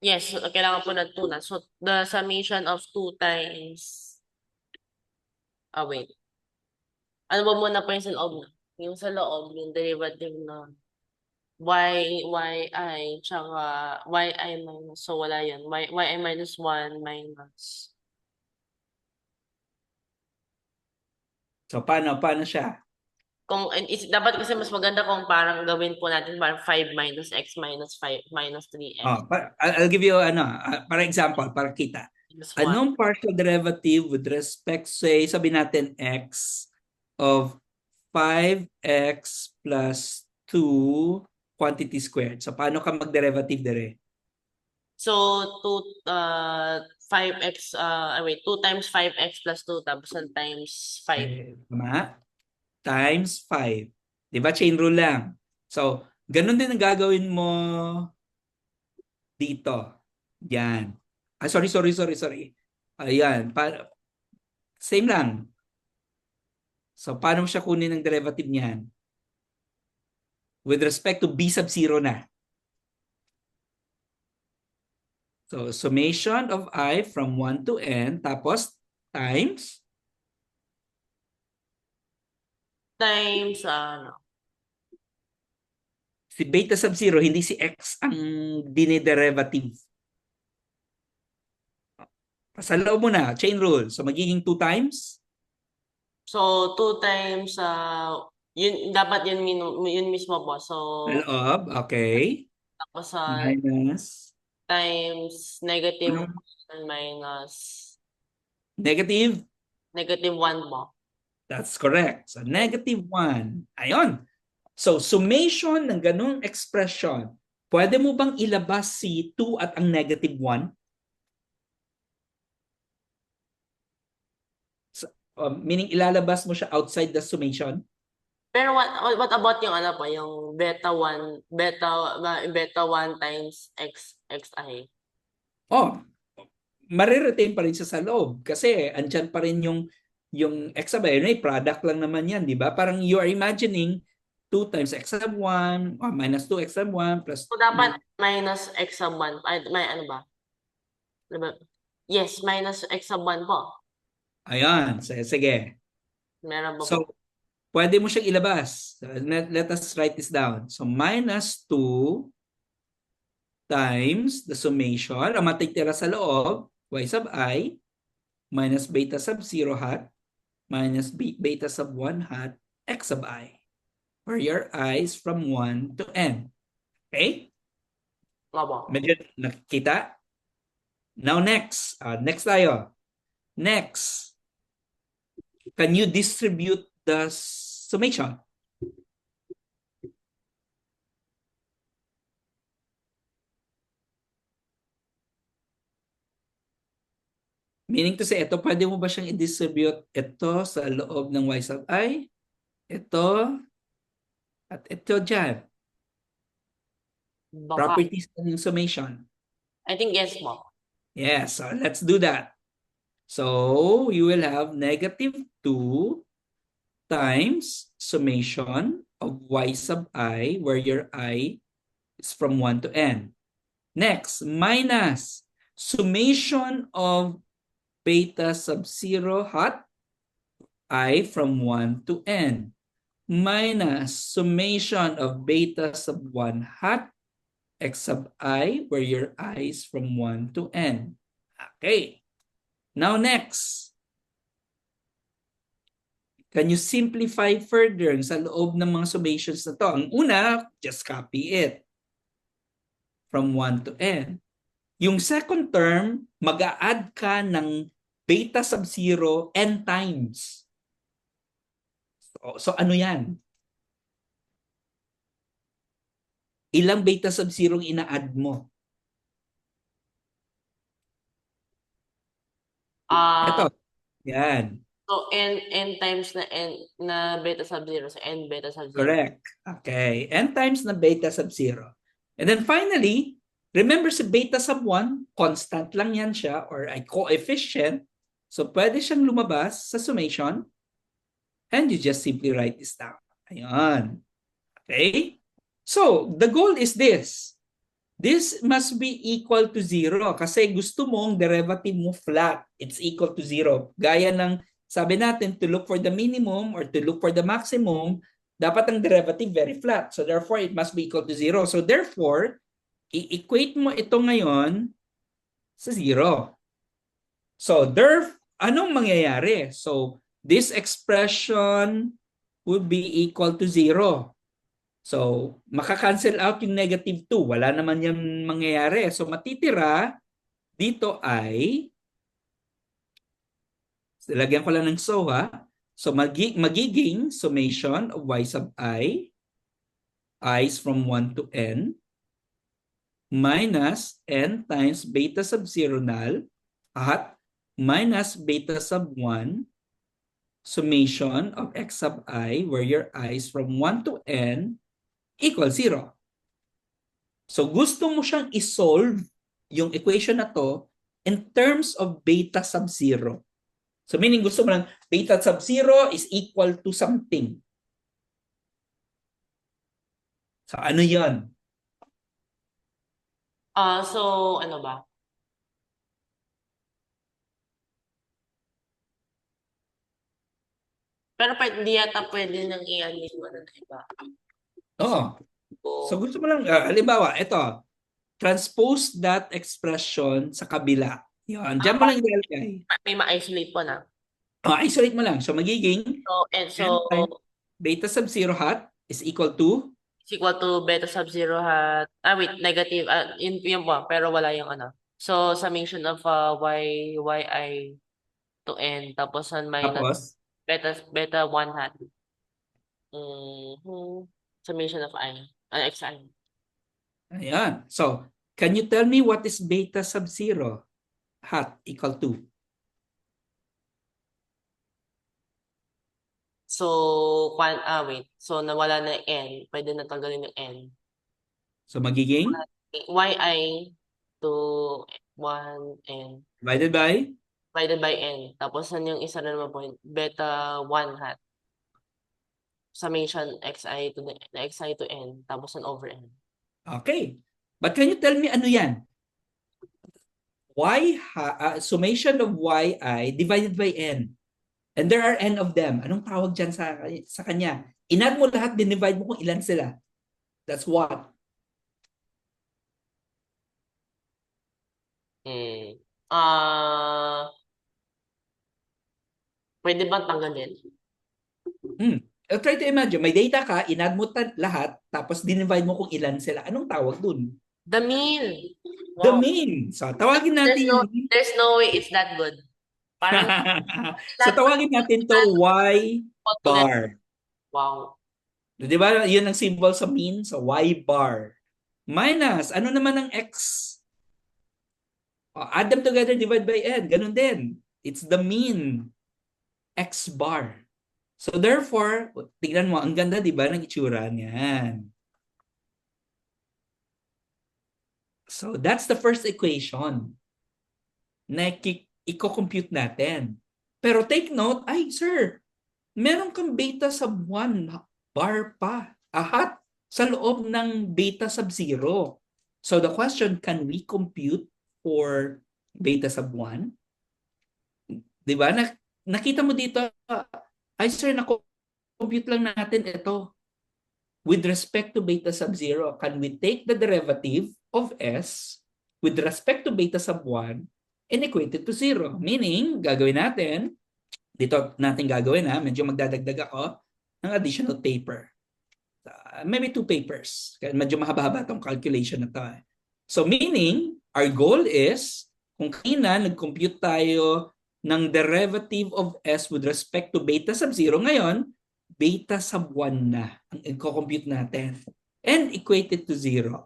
Speaker 3: yes, kailangan po ng 2 na. So, the summation of 2 times, wait. Ano ba muna po yung sa loob na? Yung sa loob, yung derivative na yi, tsaka yi minus, so wala yan. Yi minus 1 minus.
Speaker 2: So paano siya?
Speaker 3: Dapat kasi mas maganda kung parang gawin po natin parang 5 minus x minus 5 minus 3x
Speaker 2: I'll give you para example, para kita.
Speaker 3: minus 1.
Speaker 2: Anong partial derivative with respect, say, sabi natin x of 5x plus 2 quantity squared. So, paano ka mag-derivative dire?
Speaker 3: So, 5x, 2 times 5x plus 2 tapos times 5.
Speaker 2: Tama? Times 5. Di ba? Chain rule lang. So, ganun din ang gagawin mo dito. Yan. Sorry. Ayan. Same lang. So, paano mo siya kunin ng derivative niyan? With respect to b sub 0 na. So, summation of I from 1 to n, tapos times?
Speaker 3: Times,
Speaker 2: Si beta sub 0, hindi si x ang diniderivative. Pasalaw mo na, chain rule. So, magiging 2 times?
Speaker 3: So, 2 times, dapat yun mismo po. So,
Speaker 2: Loob, okay.
Speaker 3: tapos
Speaker 2: Minus?
Speaker 3: times negative 1 minus
Speaker 2: Negative?
Speaker 3: negative 1 po.
Speaker 2: That's correct. So, negative 1. Ayon. So, summation ng ganung expression, pwede mo bang ilabas si 2 at ang negative 1? So, meaning ilalabas mo siya outside the summation?
Speaker 3: Pero what about yung ano po, yung beta 1 times xi?
Speaker 2: Oh, mariretain pa rin siya sa loob kasi andyan pa rin yung x sub I, product lang naman yan, di ba? Parang you are imagining 2 times x sub 1 or minus 2 x sub 1 plus...
Speaker 3: So, dapat minus x sub 1. May ano ba? Diba? Yes, minus x sub 1 po.
Speaker 2: Ayan, sige.
Speaker 3: Meron ba po?
Speaker 2: So, pwede mo siyang ilabas. So, let us write this down. So, minus 2 times the summation, ang matitira sa loob, y sub I, minus beta sub 0 hat, minus beta sub 1 hat, x sub I, where your I is from 1 to n. Okay?
Speaker 3: Opo.
Speaker 2: Medyo nakikita? Now next. Next tayo. Next. Can you distribute the summation? Meaning to say, ito, pwede mo ba siyang i-distribute ito sa loob ng y sub I, ito, at ito dyan.
Speaker 3: Baka.
Speaker 2: Properties ng summation.
Speaker 3: I think yes po.
Speaker 2: Yes, so let's do that. So you will have -2 times summation of y sub I, where your I is from 1 to n. Next, minus summation of beta sub 0 hat I from 1 to n, minus summation of beta sub 1 hat x sub I, where your I is from 1 to n. Okay. Now next, can you simplify further sa loob ng mga summations na to? Ang una, just copy it from 1 to n. Yung second term, mag-a-add ka ng beta sub 0 n times. So ano yan? Ilang beta sub 0 ina-add mo? Ito. Yan.
Speaker 3: So n times na beta sub 0, so n beta sub 0.
Speaker 2: Correct. Okay. N times na beta sub 0. And then finally, remember si beta sub 1, constant lang yan siya or a coefficient. So pwede siyang lumabas sa summation and you just simply write this down. Ayan. Okay? So the goal is this. This must be equal to 0 kasi gusto mong derivative mo flat. It's equal to 0. Gaya ng sabi natin, to look for the minimum or to look for the maximum, dapat ang derivative very flat. So therefore, it must be equal to 0. So therefore, i-equate mo ito ngayon sa 0. So anong mangyayari? So this expression would be equal to 0. So makakancel out yung -2. Wala naman yung mangyayari. So matitira dito ay, lagyan ko lang ng so ha. So magiging summation of y sub I is from 1 to n, minus n times beta sub 0 null at minus beta sub 1 summation of x sub I, where your I is from 1 to n, equal 0. So gusto mo siyang isolve yung equation na to in terms of beta sub 0. So meaning gusto mo lang beta sub 0 is equal to something. So ano yon?
Speaker 3: So ano ba? Pero hindi yata pwede nang i-alis mo na iba.
Speaker 2: Oo. So gusto mo lang, halimbawa, ito, transpose that expression sa kabila. Yun, dyan mo lang ilalagay.
Speaker 3: May ma-isolate po na.
Speaker 2: Isolate mo lang. So magiging
Speaker 3: So
Speaker 2: n times beta sub 0 hat is equal to
Speaker 3: beta sub 0 hat. Wait, negative. Yun po, pero wala yung ano. So summation of yi to n tapos minus
Speaker 2: tapos
Speaker 3: beta 1 hat. Summation of xi.
Speaker 2: Ayan. So, can you tell me what is beta sub 0 hat equal to?
Speaker 3: So, wait. So, nawala na n. Pwede na tanggalin yung n.
Speaker 2: So, magiging?
Speaker 3: Yi to 1n.
Speaker 2: Divided by
Speaker 3: n. Tapos, yung isa na naman po, beta 1 hat. Summation xi to n. Tapos, over n.
Speaker 2: Okay. But can you tell me ano yan? Summation of yi divided by n. And there are n of them. Anong tawag dyan sa kanya? Inad mo lahat, dinivide mo kung ilan sila. That's what?
Speaker 3: Pwede bang tanggalin?
Speaker 2: Try to imagine, may data ka, inad mo lahat, tapos dinivide mo kung ilan sila. Anong tawag dun?
Speaker 3: The mean.
Speaker 2: The mean. So, tawagin natin
Speaker 3: there's no way it's that good. Parang
Speaker 2: so, tawagin natin to y bar.
Speaker 3: Wow.
Speaker 2: Di ba? Yun ang symbol sa mean. So, y bar. Minus, ano naman ang x? Add them together, divide by n. Ganun din. It's the mean. X bar. So, therefore, tignan mo, ang ganda, di ba, ng itsura niyan. So that's the first equation na i-compute natin. Pero take note, ay sir, meron kang beta sub 1 bar pa. Ahat sa loob ng beta sub 0. So the question, can we compute for beta sub 1? Di ba? Nakita mo dito, ay sir, na-compute lang natin ito. With respect to beta sub 0, can we take the derivative of S with respect to beta sub 1 and equate it to 0? Meaning, gagawin natin, dito natin gagawin medyo magdadagdag ako ng additional paper. Maybe 2 papers. Medyo mahaba-haba itong calculation na to. So meaning, our goal is, kung kanina nag-compute tayo ng derivative of S with respect to beta sub 0, ngayon, beta sub 1 na ang i-compute natin and equate it to 0.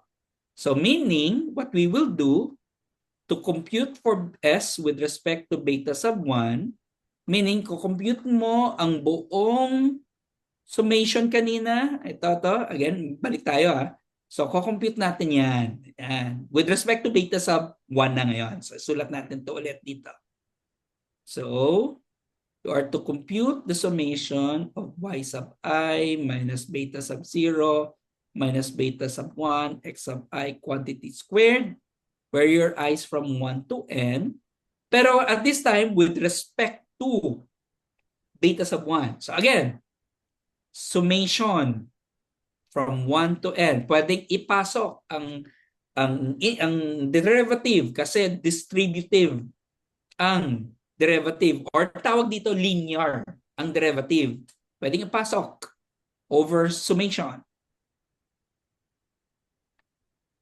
Speaker 2: So meaning, what we will do to compute for S with respect to beta sub 1, meaning, compute mo ang buong summation kanina. Ito, again, balik tayo So, compute natin yan. With respect to beta sub 1 na ngayon. So, sulat natin to ulit dito. So, you are to compute the summation of y sub I minus beta sub 0 minus beta sub 1 x sub I quantity squared, where your I is from 1 to n. Pero at this time, with respect to beta sub 1. So again, summation from 1 to n. Pwedeng ipasok ang derivative kasi distributive ang derivative, or tawag dito linear ang derivative. Pwedeng ipasok over summation.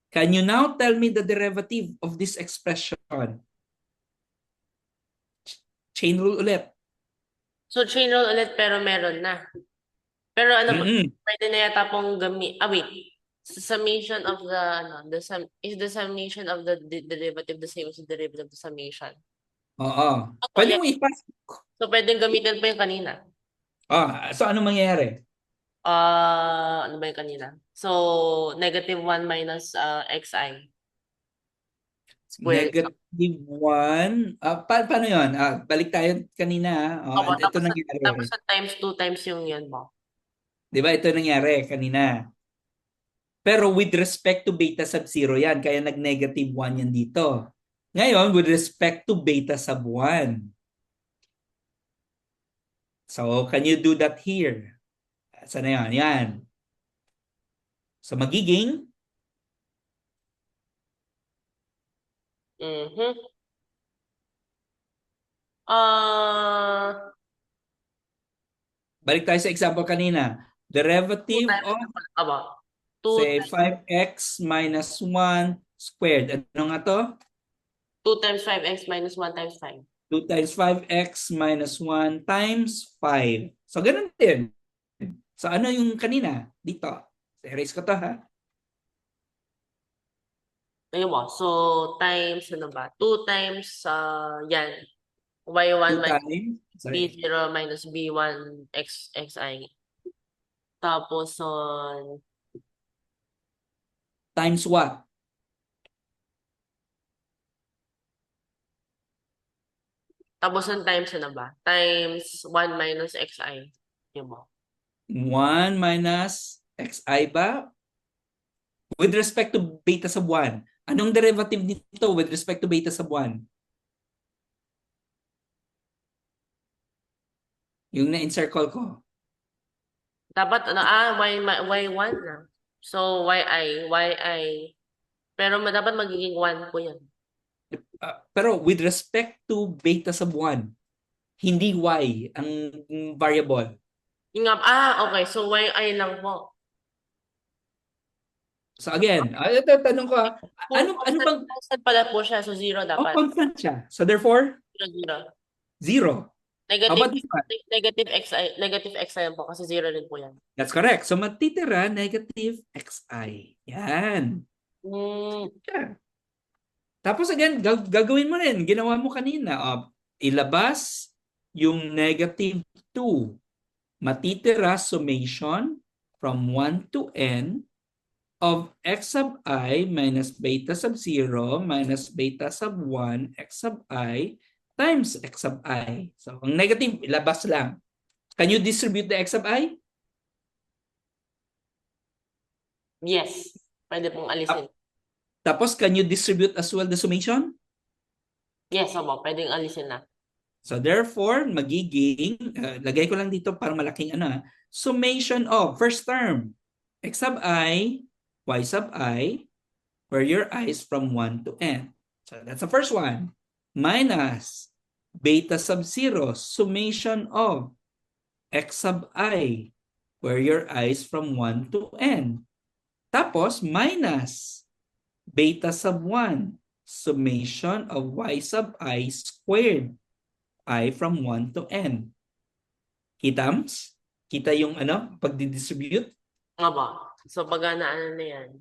Speaker 2: Can you now tell me the derivative of this expression? Chain rule ulit.
Speaker 3: So, chain rule ulit pero meron na. Pero pwede na yata pong wait. Summation of the is the summation of the derivative the same as the derivative of the summation?
Speaker 2: Oo. Pwede mo ipasok.
Speaker 3: So, pwedeng gamitin pa yung kanina.
Speaker 2: So ano mangyayari?
Speaker 3: Ano ba yung kanina? So, negative 1 minus xi. Square.
Speaker 2: Negative 1. Paano yun? Balik tayo kanina. Ito nangyari.
Speaker 3: Tapos sa times 2 times yung yan mo.
Speaker 2: Di ba? Ito nangyari kanina. Pero with respect to beta sub 0 yan. Kaya nag-negative 1 yan dito. Ngayon, with respect to beta sub 1. So, can you do that here? Saan na yan? Yan. So, magiging? Balik tayo sa example kanina. Derivative of, say, 5x minus 1 squared. Ano nga to?
Speaker 3: 2 times 5x minus 1 times 5.
Speaker 2: 2 times 5x minus 1 times 5. So, ganun din. So, ano yung kanina? Dito. Erase ko to,
Speaker 3: Ayun mo. So, times, ano ba? 2 times, yan. y1 minus b0 minus b1 xi. Tapos,
Speaker 2: times what?
Speaker 3: Tapos yung times na ba? Times 1 minus xi. Yun mo.
Speaker 2: 1 minus xi ba? With respect to beta sub 1. Anong derivative nito with respect to beta sub 1? Yung na-encircle ko.
Speaker 3: Dapat, y1 na. So, yi. Pero dapat magiging 1 po yan.
Speaker 2: Pero with respect to beta sub 1, hindi y ang variable.
Speaker 3: Okay. So, yi lang po.
Speaker 2: So again, ito tanong ko, ano bang
Speaker 3: constant pala po siya, so 0 dapat.
Speaker 2: Constant siya. So therefore, 0.
Speaker 3: Negative xi po kasi 0 rin po yan.
Speaker 2: That's correct. So matitira negative xi. Yan. Yeah. Tapos again, gagawin mo rin. Ginawa mo kanina. Ilabas yung negative 2. Matitira summation from 1 to n of x sub I minus beta sub 0 minus beta sub 1 x sub I times x sub I. So, ang negative, ilabas lang. Can you distribute the x sub I?
Speaker 3: Yes. Pwede pong alisin.
Speaker 2: Tapos, can you distribute as well the summation?
Speaker 3: Yes, opo. Pwedeng alisin na.
Speaker 2: So, therefore, magiging, lagay ko lang dito para malaking summation of first term, x sub I, y sub I, where your I is from 1 to n. So, that's the first one. Minus beta sub 0, summation of x sub I, where your I is from 1 to n. Tapos, minus beta sub 1, summation of y sub I squared, I from 1 to n. Kitams? Kita yung pagdidistribute?
Speaker 3: Opo. So, pag na yan.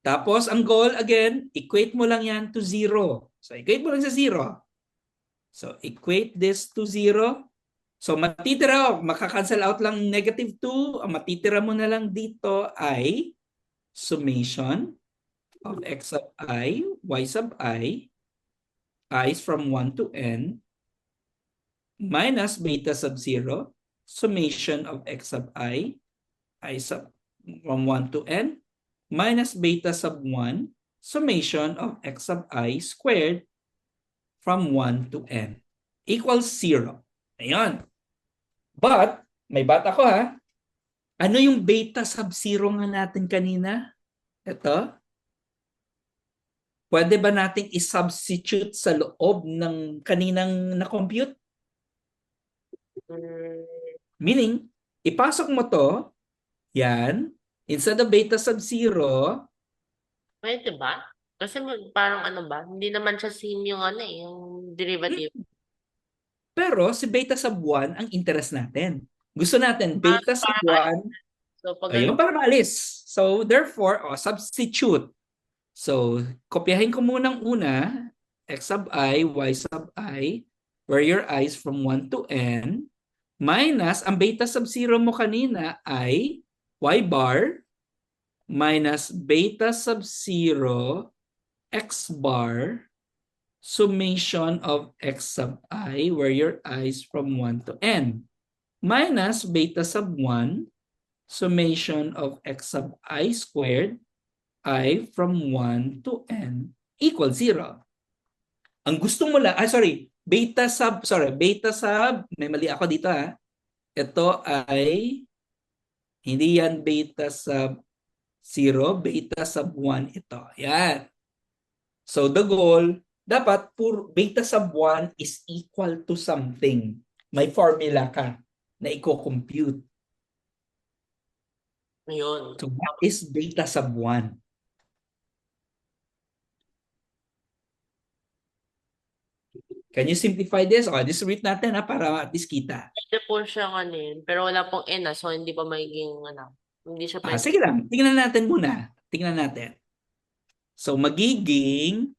Speaker 2: Tapos, ang goal, again, equate mo lang yan to 0. So, equate mo lang sa 0. So, equate this to 0. So, matitira, makakancel out lang negative 2. Ang matitira mo na lang dito ay summation of x sub I, y sub I is from 1 to n, minus beta sub 0, summation of x sub I sub from 1 to n, minus beta sub 1, summation of x sub I squared from 1 to n equals 0. Ayan. But, may but ako ano yung beta sub 0 nga natin kanina? Ito. Pwede ba nating i-substitute sa loob ng kaninang na-compute? Meaning, ipasok mo to, yan, instead of beta sub 0,
Speaker 3: Pwede ba? Kasi parang hindi naman siya same yung yung derivative.
Speaker 2: pero si beta sub 1 ang interest natin. Gusto natin beta sub 1,
Speaker 3: so,
Speaker 2: ayun, para maalis. So, therefore, substitute. So, kopyahin ko munang una, x sub I, y sub I, where your I is from 1 to n, minus, ang beta sub 0 mo kanina ay y bar, minus beta sub 0, x bar, summation of x sub I, where your I is from 1 to n, minus beta sub 1, summation of x sub I squared, I from 1 to n equals 0. Ang gusto mo lang, beta sub, may mali ako dito Ito ay, hindi yan beta sub 0, beta sub 1 ito. Yan. So the goal, dapat beta sub 1 is equal to something. May formula ka na i-compute.
Speaker 3: Ayun.
Speaker 2: So what is beta sub 1? Can you simplify this? Distribute natin para at least kita.
Speaker 3: Pwede po siya pero wala pong n so hindi pa magiging hindi siya pwede.
Speaker 2: Sige lang, tingnan natin muna. Tingnan natin. So magiging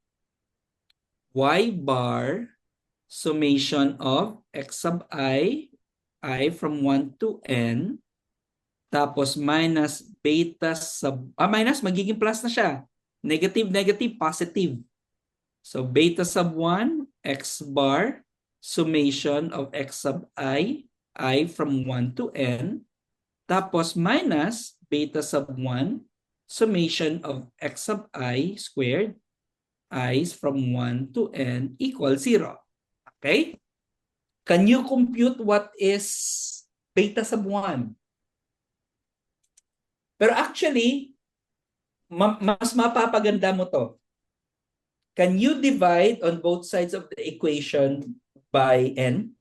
Speaker 2: y bar summation of x sub I from 1 to n, tapos minus beta sub, minus, magiging plus na siya. Negative, negative, positive. So beta sub 1, x bar, summation of x sub I from 1 to n, tapos minus beta sub 1, summation of x sub I squared, I from 1 to n equals 0. Okay? Can you compute what is beta sub 1? Pero actually, mas mapapaganda mo to. Can you divide on both sides of the equation by n?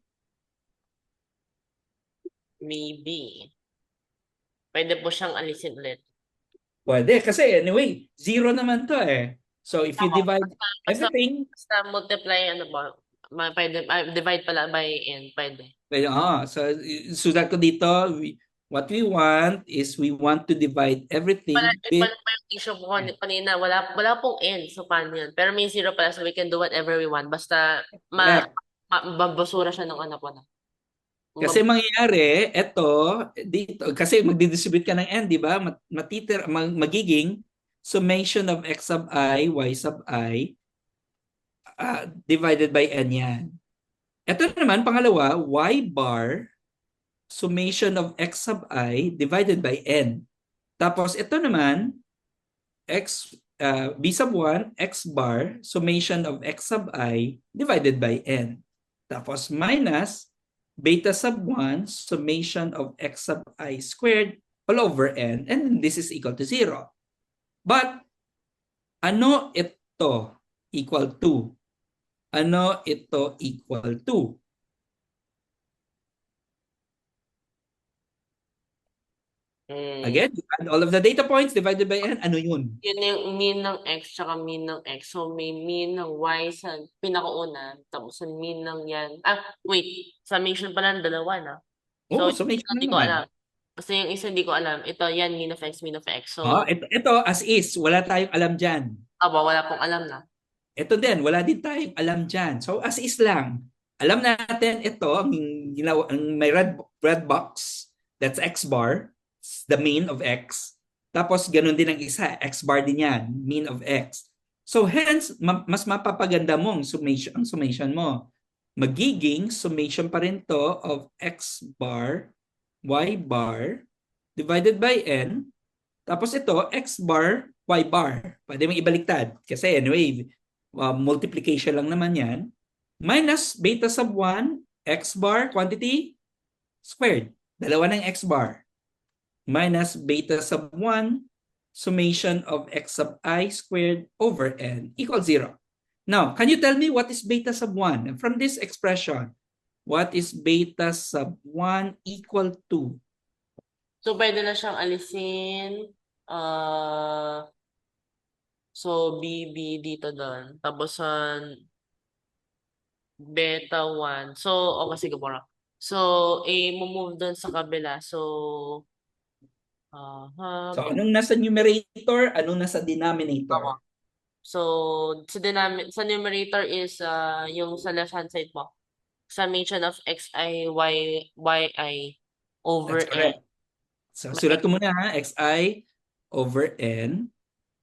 Speaker 3: Maybe. Pwede po siyang alisin ulit.
Speaker 2: Pwede. Kasi anyway, 0 naman to So if you divide everything.
Speaker 3: Basta multiply, pwede, divide pala by n. Pwede.
Speaker 2: So sulat ko dito, what we want is we want to divide everything.
Speaker 3: Pala yung issue ko kanina, wala pong n, so paano yun? Pero may 0 pala, so we can do whatever we want. Basta babasura siya ng po na.
Speaker 2: Kasi mangyayari, dito, kasi magdidistribute ka ng n, di ba? Magiging summation of x sub I, y sub I, divided by n yan. Ito naman, pangalawa, y bar, summation of x sub I, divided by n. Tapos ito naman, b sub 1, x bar, summation of x sub I, divided by n. Tapos minus beta sub 1 summation of x sub I squared all over n, and this is equal to 0. But ano ito equal to? Ano ito equal to? Again, you add all of the data points divided by n. Ano yun?
Speaker 3: Yun yung mean ng x tsaka mean ng x. So, may mean ng y sa pinakauna, tapos ang mean ng yan. Wait. Summation pala ng dalawa na.
Speaker 2: Oh,
Speaker 3: So,
Speaker 2: summation
Speaker 3: hindi ko
Speaker 2: naman.
Speaker 3: alam. Kasi yung isa hindi ko alam. Ito, yan, mean of x, mean of x. So,
Speaker 2: ito as is. Wala tayong alam dyan.
Speaker 3: wala pong alam na.
Speaker 2: Ito din, wala din tayong alam dyan. So as is lang. Alam natin ito, ang may red box, that's x bar, the mean of x. Tapos ganun din ang isa, x bar din yan, mean of x. So hence, mas mapapaganda mo ang summation mo. Magiging summation pa rin to of x bar, y bar, divided by n. Tapos ito, x bar, y bar. Pwede mo ibaliktad. Kasi anyway, multiplication lang naman yan. Minus beta sub 1, x bar, quantity, squared. Dalawa ng x bar. Minus beta sub 1, summation of x sub I squared over n equals 0. Now, can you tell me what is beta sub 1? From this expression, what is beta sub 1 equal to?
Speaker 3: So, pwede na siyang alisin. So, BB dito doon. Tapos, beta 1. So, okay, sige po lang. So, move doon sa kabila. So,
Speaker 2: So, anong nasa numerator? Anong nasa denominator?
Speaker 3: So, sa numerator is yung sa left-hand side mo. Summation of xi, yi over
Speaker 2: That's correct.
Speaker 3: n.
Speaker 2: So, sulat ko muna ha, xi over n.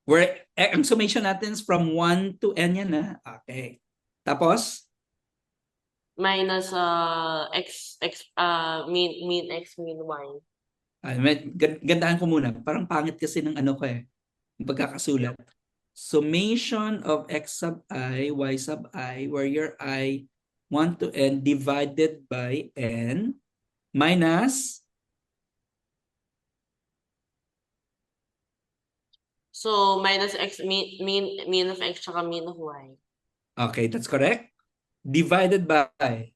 Speaker 2: Where ang summation natin is from 1 to n yan ha. Okay. Tapos?
Speaker 3: Minus mean x, mean y.
Speaker 2: Gandahan ko muna. Parang pangit kasi ng ano ko yung pagkakasulat. Summation of x sub I, y sub I, where your I 1 to n divided by n minus.
Speaker 3: So, minus x, mean of x, tsaka mean of y.
Speaker 2: Okay, that's correct. Divided by.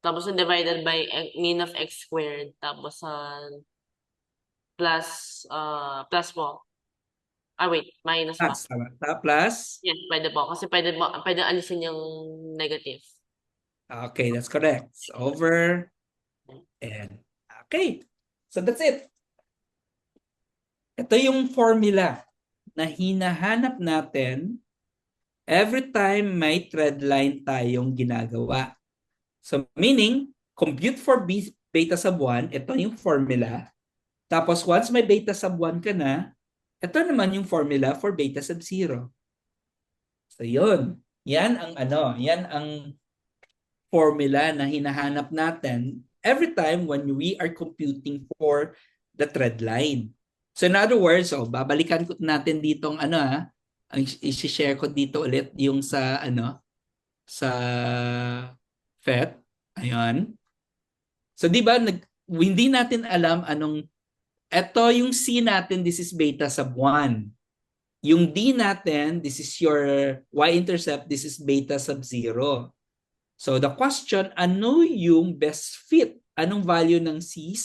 Speaker 3: Tapos, divided by mean of x squared. Tapos, plus po. Wait, minus pa.
Speaker 2: Plus?
Speaker 3: Yes, pwede po. Kasi pwede alisin yung negative.
Speaker 2: Okay, that's correct. It's over n. Okay, so that's it. Ito yung formula na hinahanap natin every time may thread line tayong ginagawa. So meaning, compute for beta sub 1, ito yung formula. Tapos once may beta sub 1 ka na, ito naman yung formula for beta sub 0. So yun, yan ang formula na hinahanap natin every time when we are computing for the thread line. So in other words, babalikan ko natin dito ang ang i-share ko dito ulit yung sa sa PhET. Ayun. So di ba hindi natin alam ito yung C natin, this is beta sub 1. Yung D natin, this is your y-intercept, this is beta sub 0. So the question, ano yung best fit? Anong value ng C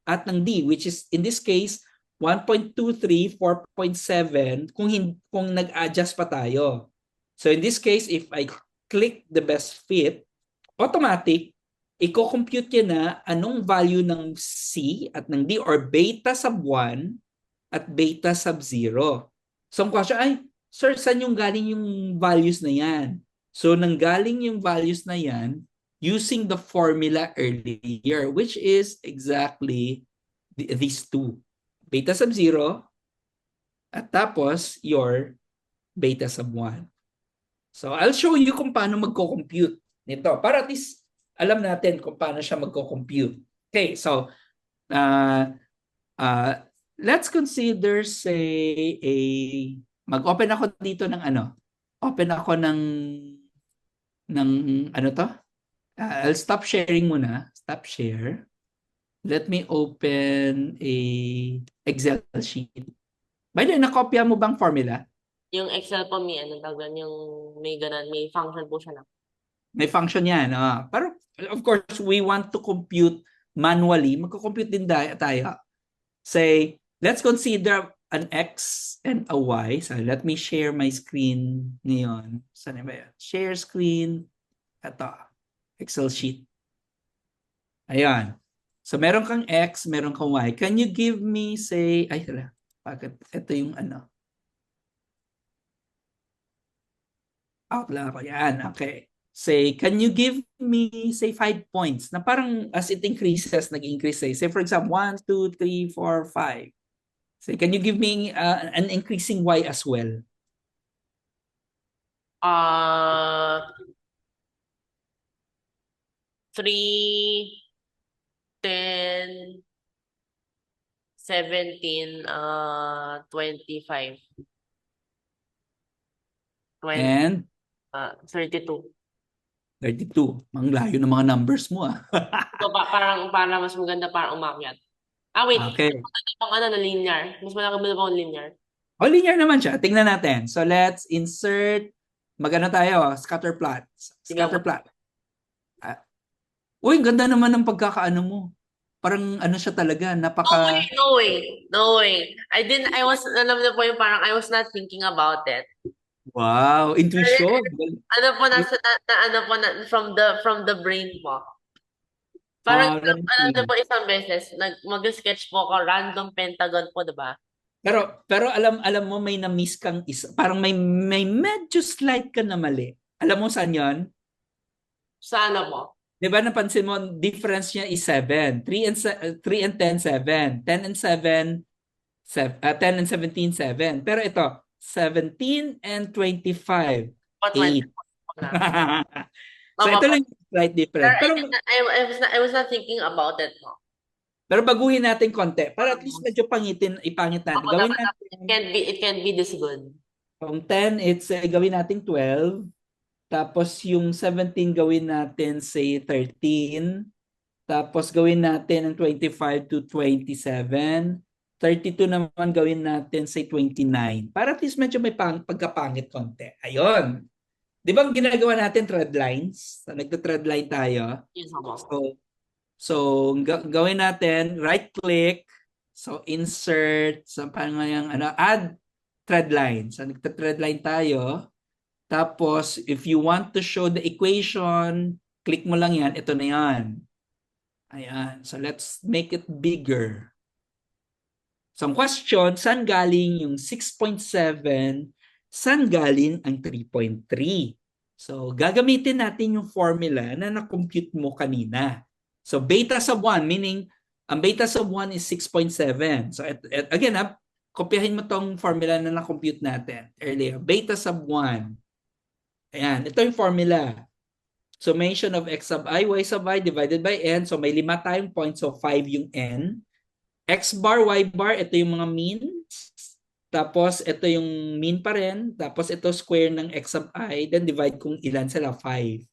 Speaker 2: at ng D, which is in this case 1.23, 4.7 kung nag-adjust pa tayo. So in this case, if I click the best fit, automatic i-compute niya na anong value ng C at ng D or beta sub 1 at beta sub 0. So ang question ay, sir, saan yung galing yung values na yan? So nanggaling yung values na yan using the formula earlier, which is exactly these two. Beta sub 0 at tapos your beta sub 1. So I'll show you kung paano magko-compute nito para at least alam natin kung paano siya magko-compute. Okay, so uh, uh, let's consider say mag-open ako dito ng ano. Open ako ng ano to? I'll stop sharing muna. Stop share. Let me open a Excel sheet. By the way, nakopya mo bang formula?
Speaker 3: Yung Excel po, may ano tawag doon, yung may ganun, may function po siya na.
Speaker 2: May function yan. Pero of course, we want to compute manually. Magko-compute din tayo. Say, let's consider an X and a Y. So let me share my screen ngayon. Saan ba yan? Share screen. Ito. Excel sheet. Ayan. So meron kang X, meron kang Y. Can you give me, say, ay, tala. Bakit? Ito yung ano. Out lang ako. Yan. Okay. Say, can you give me, say, 5 points na parang as it increases, nag-increase. Say, for example, 1, 2, 3, 4, 5. Say, can you give me an increasing Y as well?
Speaker 3: 3, 10, 17, 25, 20,
Speaker 2: And
Speaker 3: 32.
Speaker 2: 32. Ang layo ng mga numbers mo ah.
Speaker 3: So, parang para mas maganda parang umakyat. Wait.
Speaker 2: Okay.
Speaker 3: Mas maganda pang ano na linear. Mas maganda pang linear.
Speaker 2: O, linear naman siya. Tingnan natin. So, let's insert, magano tayo, scatter plot. Scatter plot. Uy, ganda naman ng pagkakaano mo. Parang ano siya talaga, napaka...
Speaker 3: No way. I was, alam niyo po yung parang I was not thinking about it.
Speaker 2: Wow, intuition.
Speaker 3: Ano po, ano po, from the brain mo. Parang,
Speaker 2: Let me
Speaker 3: alam niyo
Speaker 2: see.
Speaker 3: po isang beses, mag-sketch po ako, random pentagon po, diba?
Speaker 2: Pero alam mo may na-miss kang isa. Parang may medyo slight ka na mali. Alam mo saan 'yon?
Speaker 3: Sa ano po?
Speaker 2: 'Di ba napansin mo difference niya is 7. 3 and 10 7. 10 and 7 10 and 17 7. Pero ito 17 and 25 8. So ito lang yung slight difference. Pero
Speaker 3: I was not thinking about it po.
Speaker 2: Pero baguhin natin konti para at least medyo ipangit natin. Gawin natin
Speaker 3: it can't be this good.
Speaker 2: Kung 10, it's gawin natin 12. Tapos yung 17 gawin natin say 13. Tapos gawin natin ang 25 to 27. 32 naman gawin natin say 29. Para at least medyo may pagkapangit konti. Ayun. Di ba ang ginagawa natin thread lines? Nagta-thread line tayo.
Speaker 3: Yes,
Speaker 2: So gawin natin right click. So insert sa add thread line. So nagta-thread line tayo. Tapos if you want to show the equation, click mo lang yan, ito na yan. Ayan. So let's make it bigger. So ang question, saan galing yung 6.7? Saan galing ang 3.3? So gagamitin natin yung formula na na-compute mo kanina. So beta sub 1, meaning ang beta sub 1 is 6.7. So again, kopyahin mo tong formula na na-compute natin earlier. Beta sub 1. Ayan, ito yung formula. Summation of x sub I, y sub I divided by n. So may 5 tayong points, so 5 yung n. X bar, y bar, ito yung mga means. Tapos ito yung mean pa rin. Tapos ito square ng x sub I. Then divide kung ilan sila, 5.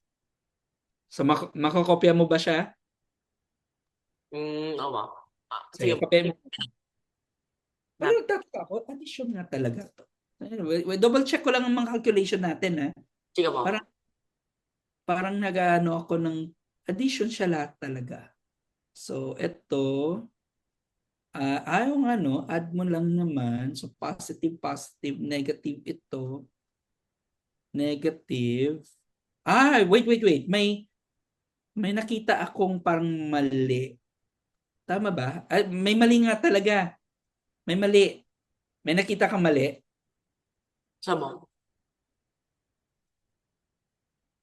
Speaker 2: So makakopya mo ba siya?
Speaker 3: Oo.
Speaker 2: Sige, kopya mo. Pero tataka ako, addition nga talaga to. Double check ko lang ang mga calculation natin.
Speaker 3: Sige po.
Speaker 2: Parang nag-ano ako ng addition siya lahat talaga. So, ito, ayaw nga add mo lang naman. So, positive, positive, negative ito. Negative. Wait. May nakita akong parang mali. Tama ba? May mali nga talaga. May mali. May nakita kang mali?
Speaker 3: Sama.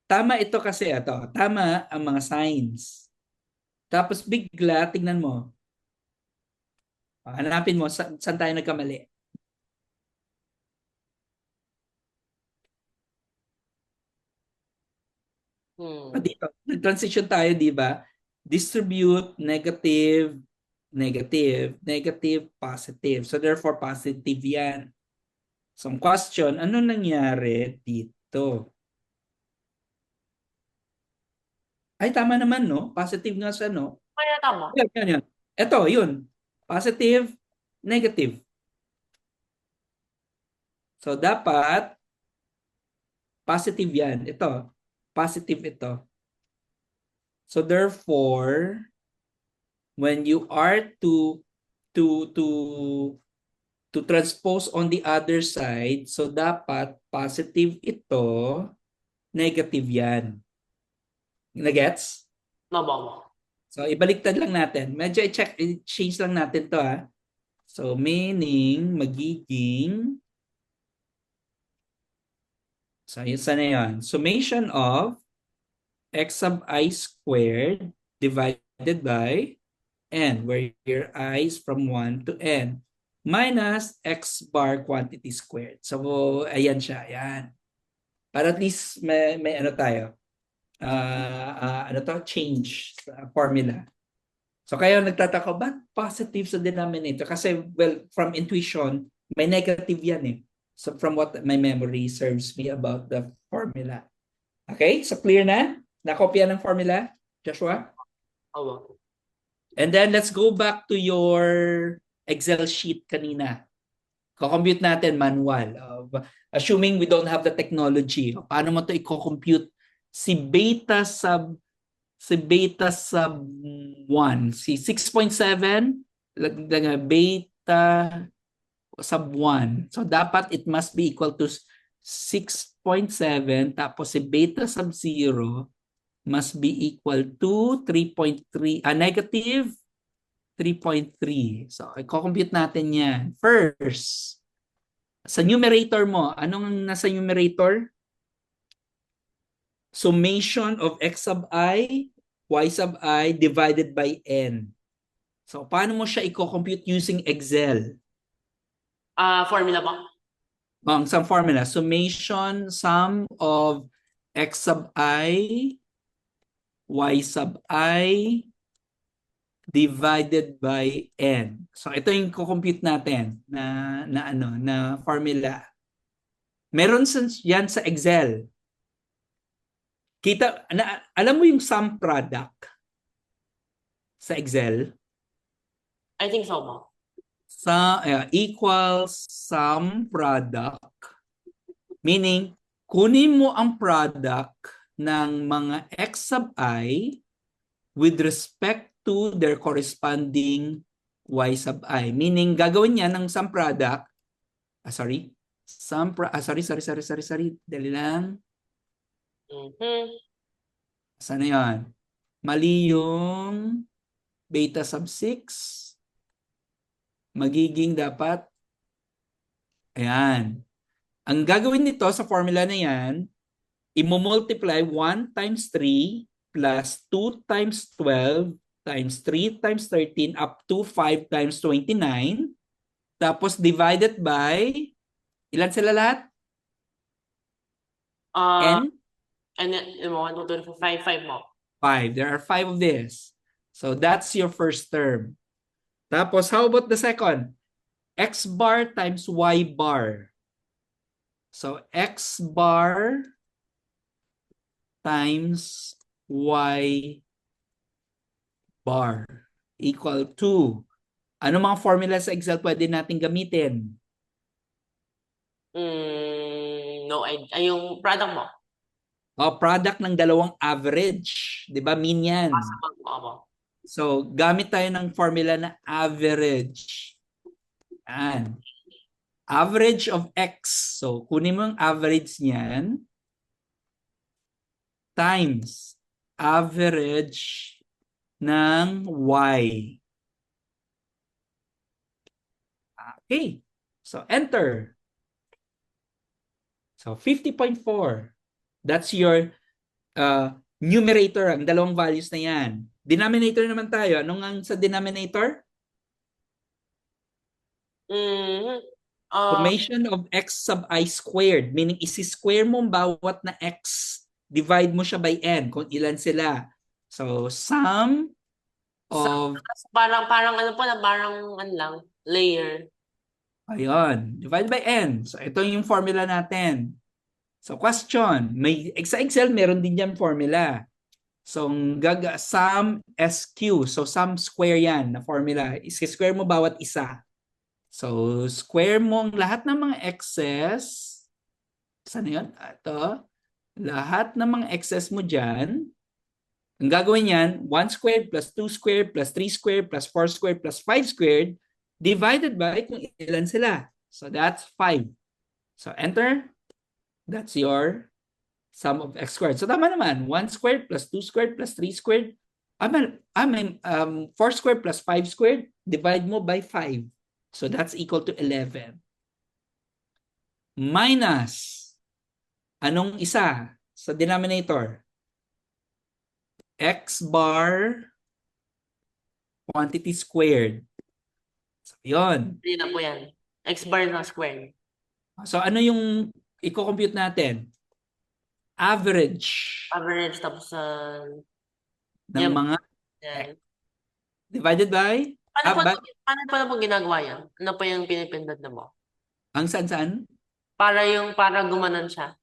Speaker 2: tama ito kasi ito. Tama ang mga signs. Tapos bigla, tignan mo. Hanapin mo, saan tayo nagkamali? Dito, nag-transition tayo, di ba? Distribute, negative, negative, negative, positive. So therefore, positive yan. So question, ano nangyari dito? Ay, tama naman, no? Positive nga siya, no?
Speaker 3: Kaya tama.
Speaker 2: Yan. Ito, yun. Positive, negative. So dapat, positive yan. Ito, positive ito. So therefore, when you are to to to transpose on the other side, so dapat positive ito, negative yan. Nagets?
Speaker 3: Nabang.
Speaker 2: So ibaliktad lang natin. Medyo i-change lang natin to ha. So meaning magiging, so yun sana yan. Summation of x sub I squared divided by n, where your I is from 1 to n, minus x bar quantity squared. So, ayan siya. Ayan. Para at least may ano tayo. Ano to? Change sa formula. So, kaya nagtataka, ba't positive sa denominator? Kasi, well, from intuition, may negative yan eh. So, from what my memory serves me about the formula. Okay? So, clear na? Nakopya ng formula, Joshua?
Speaker 3: Nabang.
Speaker 2: And then let's go back to your Excel sheet kanina. Ko-compute natin manual. Assuming we don't have the technology. Paano mo to i-compute si beta sub 1, si 6.7 beta sub 1. So dapat it must be equal to 6.7 tapos si beta sub 0 must be equal to 3.3, negative 3.3. So, i-compute natin yan. First, sa numerator mo, anong nasa numerator? Summation of x sub I, y sub I divided by n. So, paano mo siya i-compute using Excel?
Speaker 3: Formula ba?
Speaker 2: Some formula. Summation, sum of x sub I, y sub I divided by n. So ito yung ko-compute natin na formula. Meron yan sa Excel. Alam mo yung sum product sa Excel?
Speaker 3: I think so, ma.
Speaker 2: Equals sum product. Meaning, kunin mo ang product ng mga x sub I with respect to their corresponding y sub I. Meaning, gagawin niya ng sum product. Sorry. Sorry. Dali lang. Sana yan? Mali yung beta sub 6. Magiging dapat, ayan. Ang gagawin nito sa formula na yan, i-multiply 1 times 3 plus 2 times 12 times 3 times 13 up to 5 times 29. Tapos divided by, ilan sila lahat? N?
Speaker 3: And then, 1, 2, 3, 4, 5 mo.
Speaker 2: 5. There are 5 of this. So that's your first term. Tapos how about the second? X bar times Y bar. So X bar times Y bar equal to, ano mga formula sa Excel pwede natin gamitin?
Speaker 3: No, yung product mo.
Speaker 2: Product ng dalawang average. Di ba? Mean yan. So, gamit tayo ng formula na average. Yan. Average of X. So, kunin mo yung average niyan times average ng Y. Okay. So, enter. So, 50.4. That's your numerator ang dalawang values na yan. Denominator naman tayo. Anong ang sa denominator?
Speaker 3: Mhm.
Speaker 2: Summation of x sub I squared. Meaning, isi-square mo bawat na x. Divide mo siya by n kung ilan sila. So, sum of...
Speaker 3: Parang ano po na parang ano lang, layer.
Speaker 2: Ayun. Divide by n. So, ito yung formula natin. So, question. Sa Excel, meron din yan formula. So, sum SQ. So, sum square yan na formula. Isi-square mo bawat isa. So, square mo ang lahat ng mga x's. Saan yun? Ito. Lahat ng mga x's mo dyan. Ang gagawin yan, 1 squared plus 2 squared plus 3 squared plus 4 squared plus 5 squared divided by kung ilan sila. So, that's 5. So, enter. That's your sum of x squared. So, tama naman. 1 squared plus 2 squared plus 3 squared. 4 squared plus 5 squared, divide mo by 5. So, that's equal to 11. Minus, anong isa sa denominator? X bar quantity squared. So, yun.
Speaker 3: Hindi na po yan. X bar na square.
Speaker 2: So, ano yung i-compute natin? Average
Speaker 3: Average tapos
Speaker 2: ng
Speaker 3: yan.
Speaker 2: mga
Speaker 3: Yan.
Speaker 2: divided by
Speaker 3: Paano po ginagawa yan? Ano po yung pinipindot na mo?
Speaker 2: ang saan-saan?
Speaker 3: Para gumanon siya.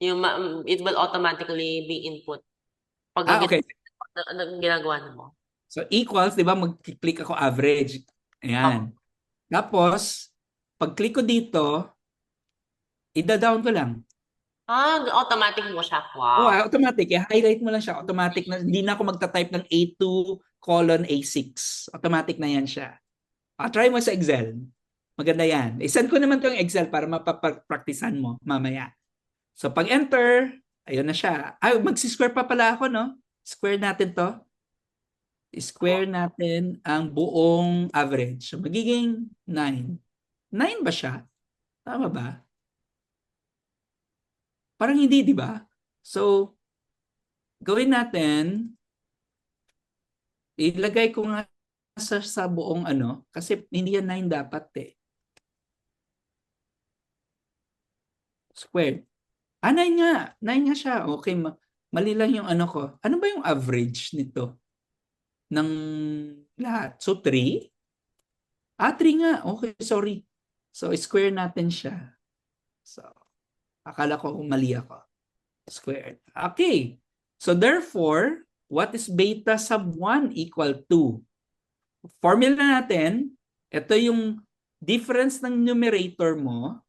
Speaker 3: It will automatically be input. Pag
Speaker 2: Okay.
Speaker 3: ano ginagawa na mo?
Speaker 2: So, equals, di ba, mag-click ako average. Ayan. Tapos, pag-click ko dito, ida-down ko lang.
Speaker 3: Automatic mo siya.
Speaker 2: Oh,
Speaker 3: Wow.
Speaker 2: automatic. I-highlight mo lang siya. Automatic na. Hindi na ako magta-type ng A2 colon A6. Automatic na yan siya. Try mo sa Excel. Maganda yan. I-send ko naman itong Excel para mapapraktisan mo mamaya. So, pag enter, ayun na siya. Mag-square pa pala ako, no? Square natin to. Square natin ang buong average. So, magiging 9. 9 ba siya? Tama ba? Parang hindi, di ba? So, gawin natin, ilagay ko nga sa buong ano, kasi hindi yan 9 dapat eh. Squared. 9 nga. 9 nga siya. Okay, mali lang yung ano ko. Ano ba yung average nito? Ng lahat. So, 3? 3 nga. Okay, sorry. So, square natin siya. So, akala ko mali ako. Squared. Okay. So, therefore, what is beta sub 1 equal to? Formula natin, ito yung difference ng numerator mo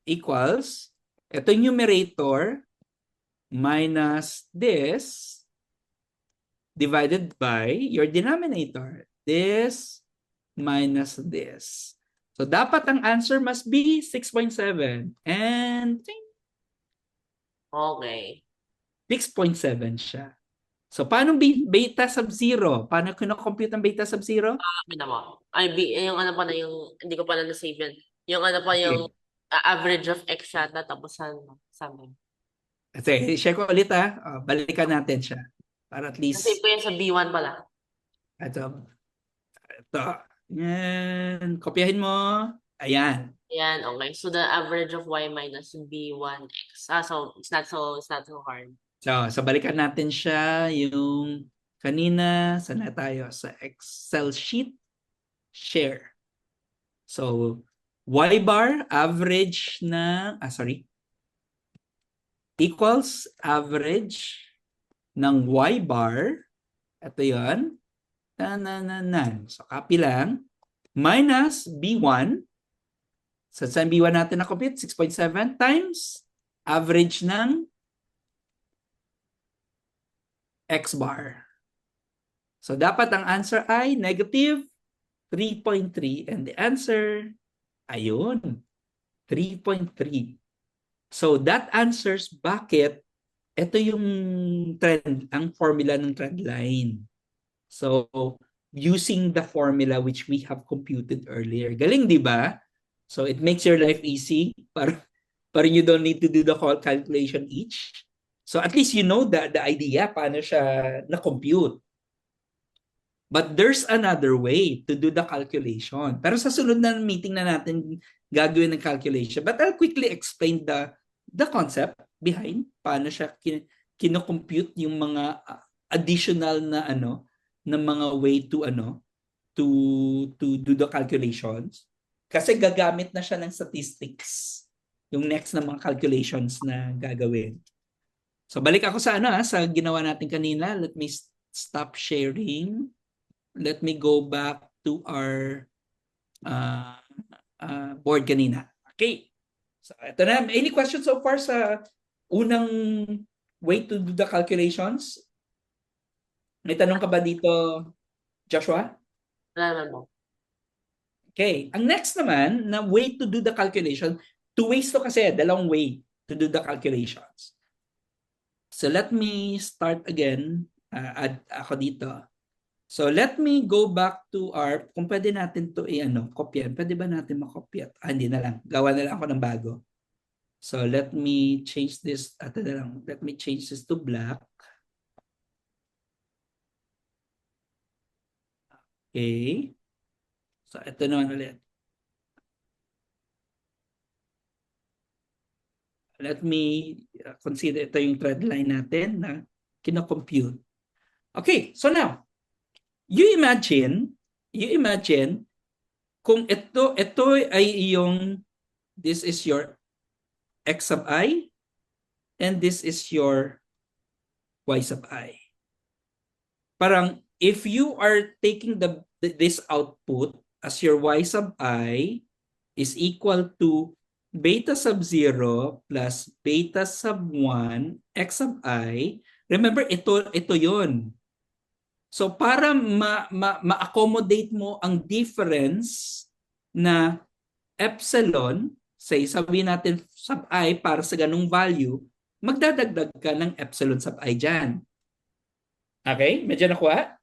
Speaker 2: equals, ito yung numerator minus this divided by your denominator. This minus this. So, dapat ang answer must be 6.7. And
Speaker 3: Okay.
Speaker 2: 6.7 siya. So, paano beta sub 0? Paano kino-compute ang beta sub 0?
Speaker 3: Sabi na mo. Yung ano pa na yung, hindi ko pa na na-save yan. Yung ano pa yung average of x yata tapos sabi.
Speaker 2: Kasi, share ko ulit ha. Balikan natin siya. Para at least...
Speaker 3: Na-save ko yan sa B1 pala.
Speaker 2: Ito. Yan. Kopyahin mo. Ayan.
Speaker 3: Yan, okay. So the average of y minus b1x. So it's not so hard.
Speaker 2: So balikan natin siya yung kanina. Saan na tayo? Sa Excel sheet. Share. So, y bar average na, equals average ng y bar. Ito yun. So, copy lang. Minus B1. So, saan B1 natin na-compute? 6.7 times average ng X bar. So, dapat ang answer ay negative 3.3. And the answer, ayun, 3.3. So, that answers bakit ito yung trend, ang formula ng trend line. So, using the formula which we have computed earlier. Galing, di ba? So, it makes your life easy para you don't need to do the calculation each. So at least you know the idea paano siya na-compute. But there's another way to do the calculation. Pero sa sunod na meeting na natin gagawin ng calculation. But I'll quickly explain the concept behind paano siya kino-compute yung mga additional na na mga way to to do the calculations. Kasi gagamit na siya ng statistics yung next na mga calculations na gagawin. So balik ako sa sa ginawa natin kanina. Let me stop sharing. Let me go back to our board kanina. Okay. So ito na. Any questions so far sa unang way to do the calculations? May tanong ka ba dito, Joshua?
Speaker 3: Wala naman.
Speaker 2: Okay. Ang next naman na way to do the calculation, two ways to kasi, dalawang way to do the calculations. So let me start again. Add ako dito. So let me go back to our, kung pwede natin to kopyan. Pwede ba natin makopya? Hindi na lang. Gawa na lang ako ng bago. So let me change this. Let me change this to black. Okay. So ito naman ulit. Let me consider ito yung thread line natin na kino-compute. Okay, so now, you imagine kung ito ay this is your x sub I and this is your y sub I. Parang if you are taking this output as your y sub I is equal to beta sub 0 plus beta sub 1 x sub I, remember ito yun. So para ma-accommodate mo ang difference na epsilon, sabihin natin sub I para sa ganung value, magdadagdag ka ng epsilon sub I dyan. Okay? Medyo nakuha?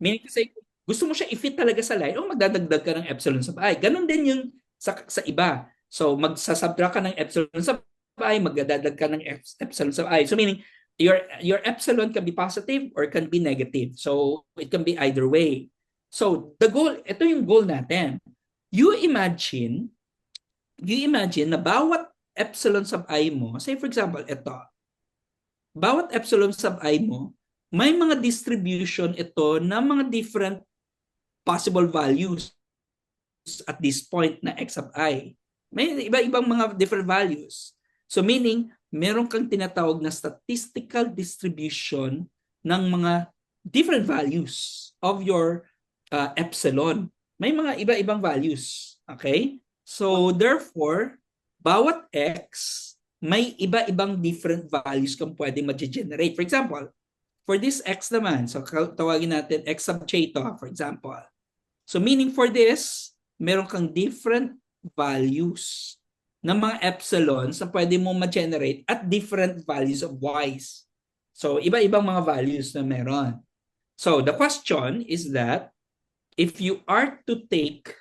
Speaker 2: Meaning kasi gusto mo siya i-fit talaga sa line, magdadagdag ka ng epsilon sub I. Ganon din yung sa iba. So magsasubtract ka ng epsilon sub I, magdadagdag ka ng epsilon sub I. So meaning, your epsilon can be positive or can be negative. So it can be either way. So the goal, ito yung goal natin. You imagine na bawat epsilon sub I mo, say for example, ito. Bawat epsilon sub I mo, may mga distribution ito na mga different possible values at this point na x sub I. May iba-ibang mga different values. So meaning, meron kang tinatawag na statistical distribution ng mga different values of your epsilon. May mga iba-ibang values. Okay? So therefore, bawat x, may iba-ibang different values kang pwede ma-generate. For example, for this x naman, so tawagin natin x sub j to, for example. So meaning for this, meron kang different values ng mga epsilons na pwede mo ma-generate at different values of y's. So, iba-ibang mga values na meron. So, the question is that if you are to take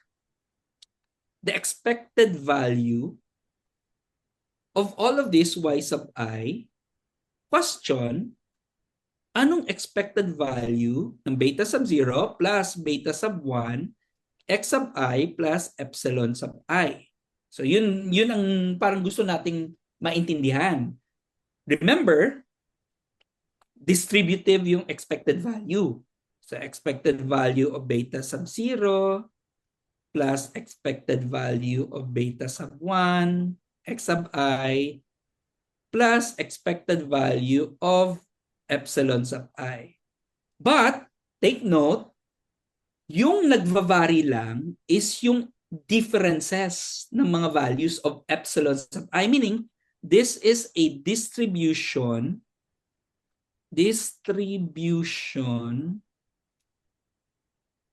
Speaker 2: the expected value of all of this y sub I, question, anong expected value ng beta sub 0 plus beta sub 1, x sub I plus epsilon sub I? So yun ang parang gusto nating maintindihan. Remember, distributive yung expected value. So expected value of beta sub 0 plus expected value of beta sub 1, x sub I, plus expected value of epsilon sub I. But, take note, yung nagva-vary lang is yung differences ng mga values of epsilon sub I, meaning this is a distribution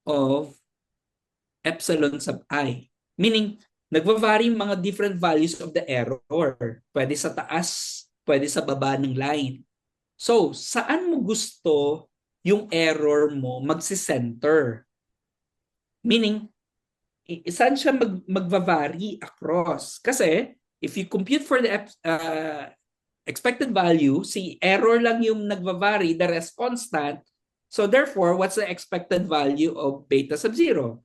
Speaker 2: of epsilon sub I, meaning nagva-vary mga different values of the error. Pwede sa taas, pwede sa baba ng line. So, saan mo gusto yung error mo magsi-center? Meaning, saan siya mag-vary across? Kasi, if you compute for the expected value, si error lang yung nagva-vary, the rest constant. So therefore, what's the expected value of beta sub 0?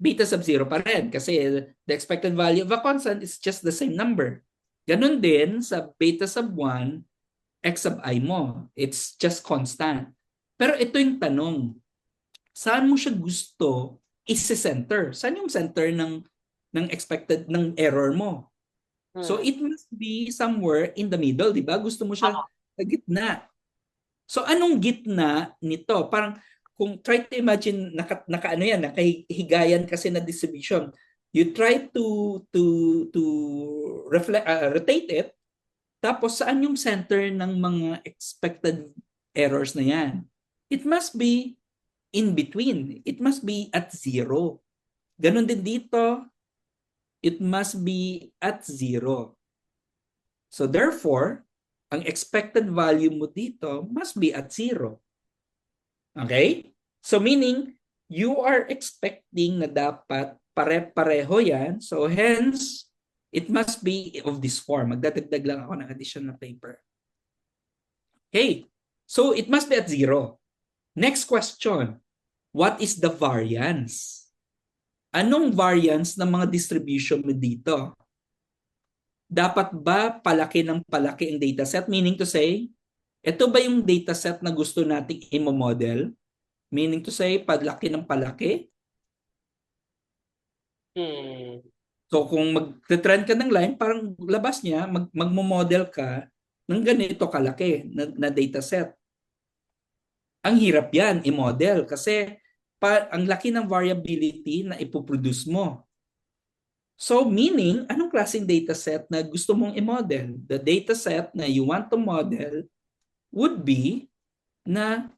Speaker 2: Beta sub 0 pa rin kasi the expected value of a constant is just the same number. Ganun din sa beta sub 1, x sub I mo. It's just constant. Pero ito yung tanong. Saan mo siya gusto i-center? Saan yung center ng expected ng error mo? So it must be somewhere in the middle, di ba? Gusto mo siya sa gitna. So anong gitna nito? Parang kung try to imagine ano yan, nakahigayan kasi na distribution. You try to rotate it. Tapos saan yung center ng mga expected errors na yan? It must be in between. It must be at 0. Ganon din dito. It must be at 0. So therefore, ang expected value mo dito must be at 0. Okay? So meaning, you are expecting na dapat pare-pareho yan. So hence, it must be of this form. Magdadagdag lang ako ng additional paper. Okay. So it must be at 0. Next question. What is the variance? Anong variance ng mga distribution mo dito? Dapat ba palaki ng palaki ang dataset? Meaning to say, ito ba yung dataset na gusto nating i-model? Meaning to say, palaki ng palaki? So kung mag-trend ka ng line, parang labas niya, mag-model ka ng ganito kalaki na dataset. Ang hirap yan i-model kasi ang laki ng variability na ipoproduce mo. So meaning, anong klaseng dataset na gusto mong i-model? The dataset na you want to model would be na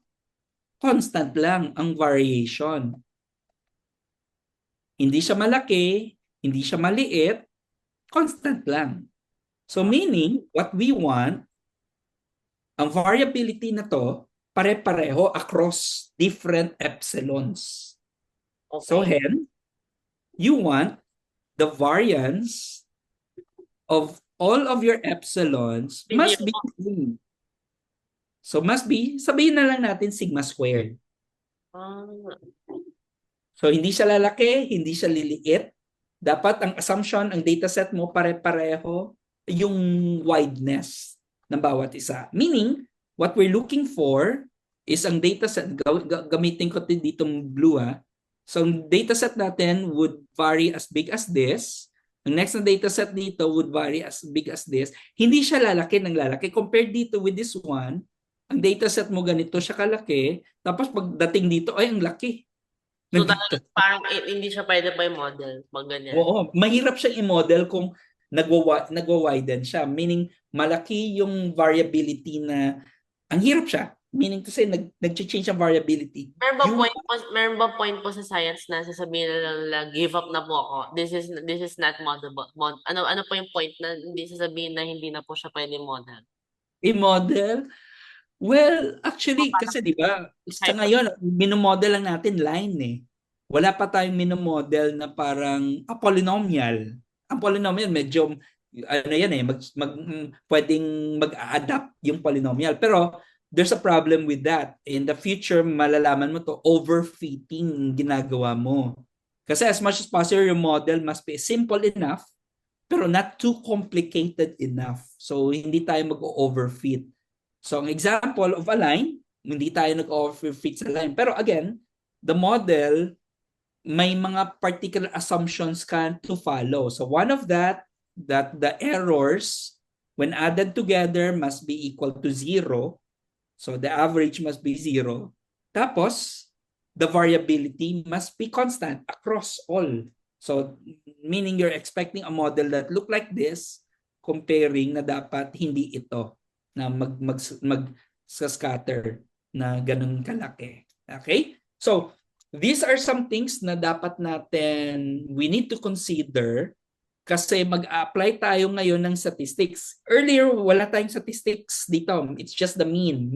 Speaker 2: constant lang ang variation. Hindi siya malaki, hindi siya maliit, constant lang. So meaning, what we want, ang variability na to, pare-pareho across different epsilons.
Speaker 3: Okay.
Speaker 2: So hence, you want the variance of all of your epsilons must be same. So must be, sabihin na lang natin sigma squared. So hindi siya lalaki, hindi siya liliit. Dapat ang assumption, ang dataset mo pare-pareho yung wideness ng bawat isa. Meaning, what we're looking for is ang dataset, gamitin ko dito blue ha. So ang dataset natin would vary as big as this. Ang next na dataset dito would vary as big as this. Hindi siya lalaki ng lalaki. Compared dito with this one, ang dataset mo ganito siya kalaki. Tapos pagdating dito, ay ang laki.
Speaker 3: So parang hindi siya pwede pa i-model pag ganyan.
Speaker 2: Oo, mahirap siyang i-model kung nagwa-widen siya. Meaning, malaki yung variability na ang hirap siya. Meaning to say, nag-change ang variability.
Speaker 3: Meron ba point po sa science na sasabihin na give up na po ako? This is not modelable. Ano po yung point na hindi sasabihin na hindi na po siya pwede model?
Speaker 2: I-model? Well, actually, kasi di ba, sa ngayon, minomodel lang natin line eh. Wala pa tayong minomodel na parang polynomial. Ang polynomial, medyo, ano yan eh, pwedeng mag-adapt yung polynomial. Pero, there's a problem with that. In the future, malalaman mo to overfitting ginagawa mo. Kasi as much as possible, your model must be simple enough, pero not too complicated enough. So, hindi tayo mag-overfit. So, ang example of a line, hindi tayo nag-overfit sa line. Pero again, the model, may mga particular assumptions ka to follow. So, one of that the errors, when added together, must be equal to 0. So, the average must be 0. Tapos, the variability must be constant across all. So, meaning you're expecting a model that look like this, comparing na dapat hindi ito na mag-scatter na ganun kalaki. Okay? So, these are some things na dapat natin, we need to consider kasi mag-apply tayo ngayon ng statistics. Earlier, wala tayong statistics dito. It's just the mean.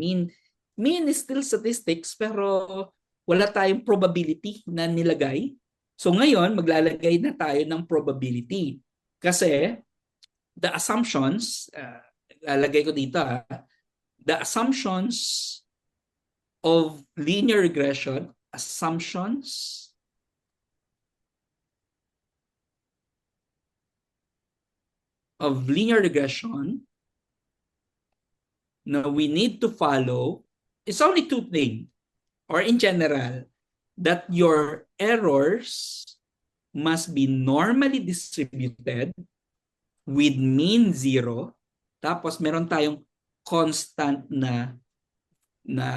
Speaker 2: Mean is still statistics pero wala tayong probability na nilagay. So ngayon, maglalagay na tayo ng probability. Kasi the assumptions, lalagay ko dito the assumptions of linear regression, assumptions of linear regression na we need to follow is only two things, or in general, that your errors must be normally distributed with mean zero, tapos meron tayong constant na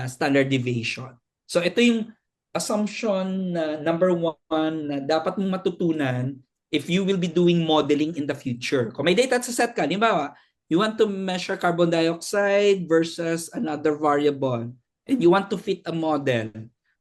Speaker 2: standard deviation. So ito yung assumption na number one na dapat mong matutunan if you will be doing modeling in the future. Kung may data sa set ka, halimbawa, you want to measure carbon dioxide versus another variable, and you want to fit a model.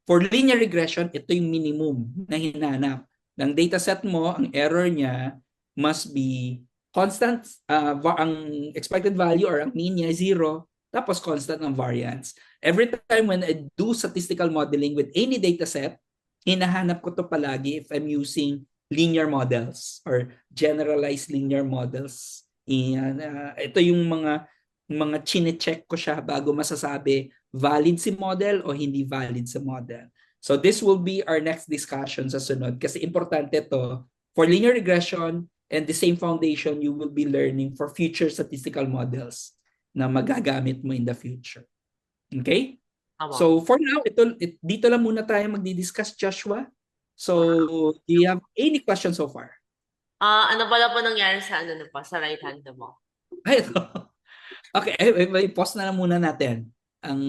Speaker 2: For linear regression, ito yung minimum na hinanap. Ng dataset mo, ang error niya must be constant, ang expected value or ang mean niya zero, tapos constant ang variance. Every time when I do statistical modeling with any dataset, hinahanap ko to palagi if I'm using linear models or generalized linear models. Ito yung mga chine-check ko siya bago masasabi valid si model o hindi valid si model. So this will be our next discussion sa sunod kasi importante to for linear regression, and the same foundation you will be learning for future statistical models na magagamit mo in the future. Okay? So for now, dito lang muna tayo magdi-discuss, Joshua. So do you have any questions so far?
Speaker 3: Ano pala po nangyari sa sa right hand mo?
Speaker 2: Ay, ito. Okay, pause na lang muna natin ang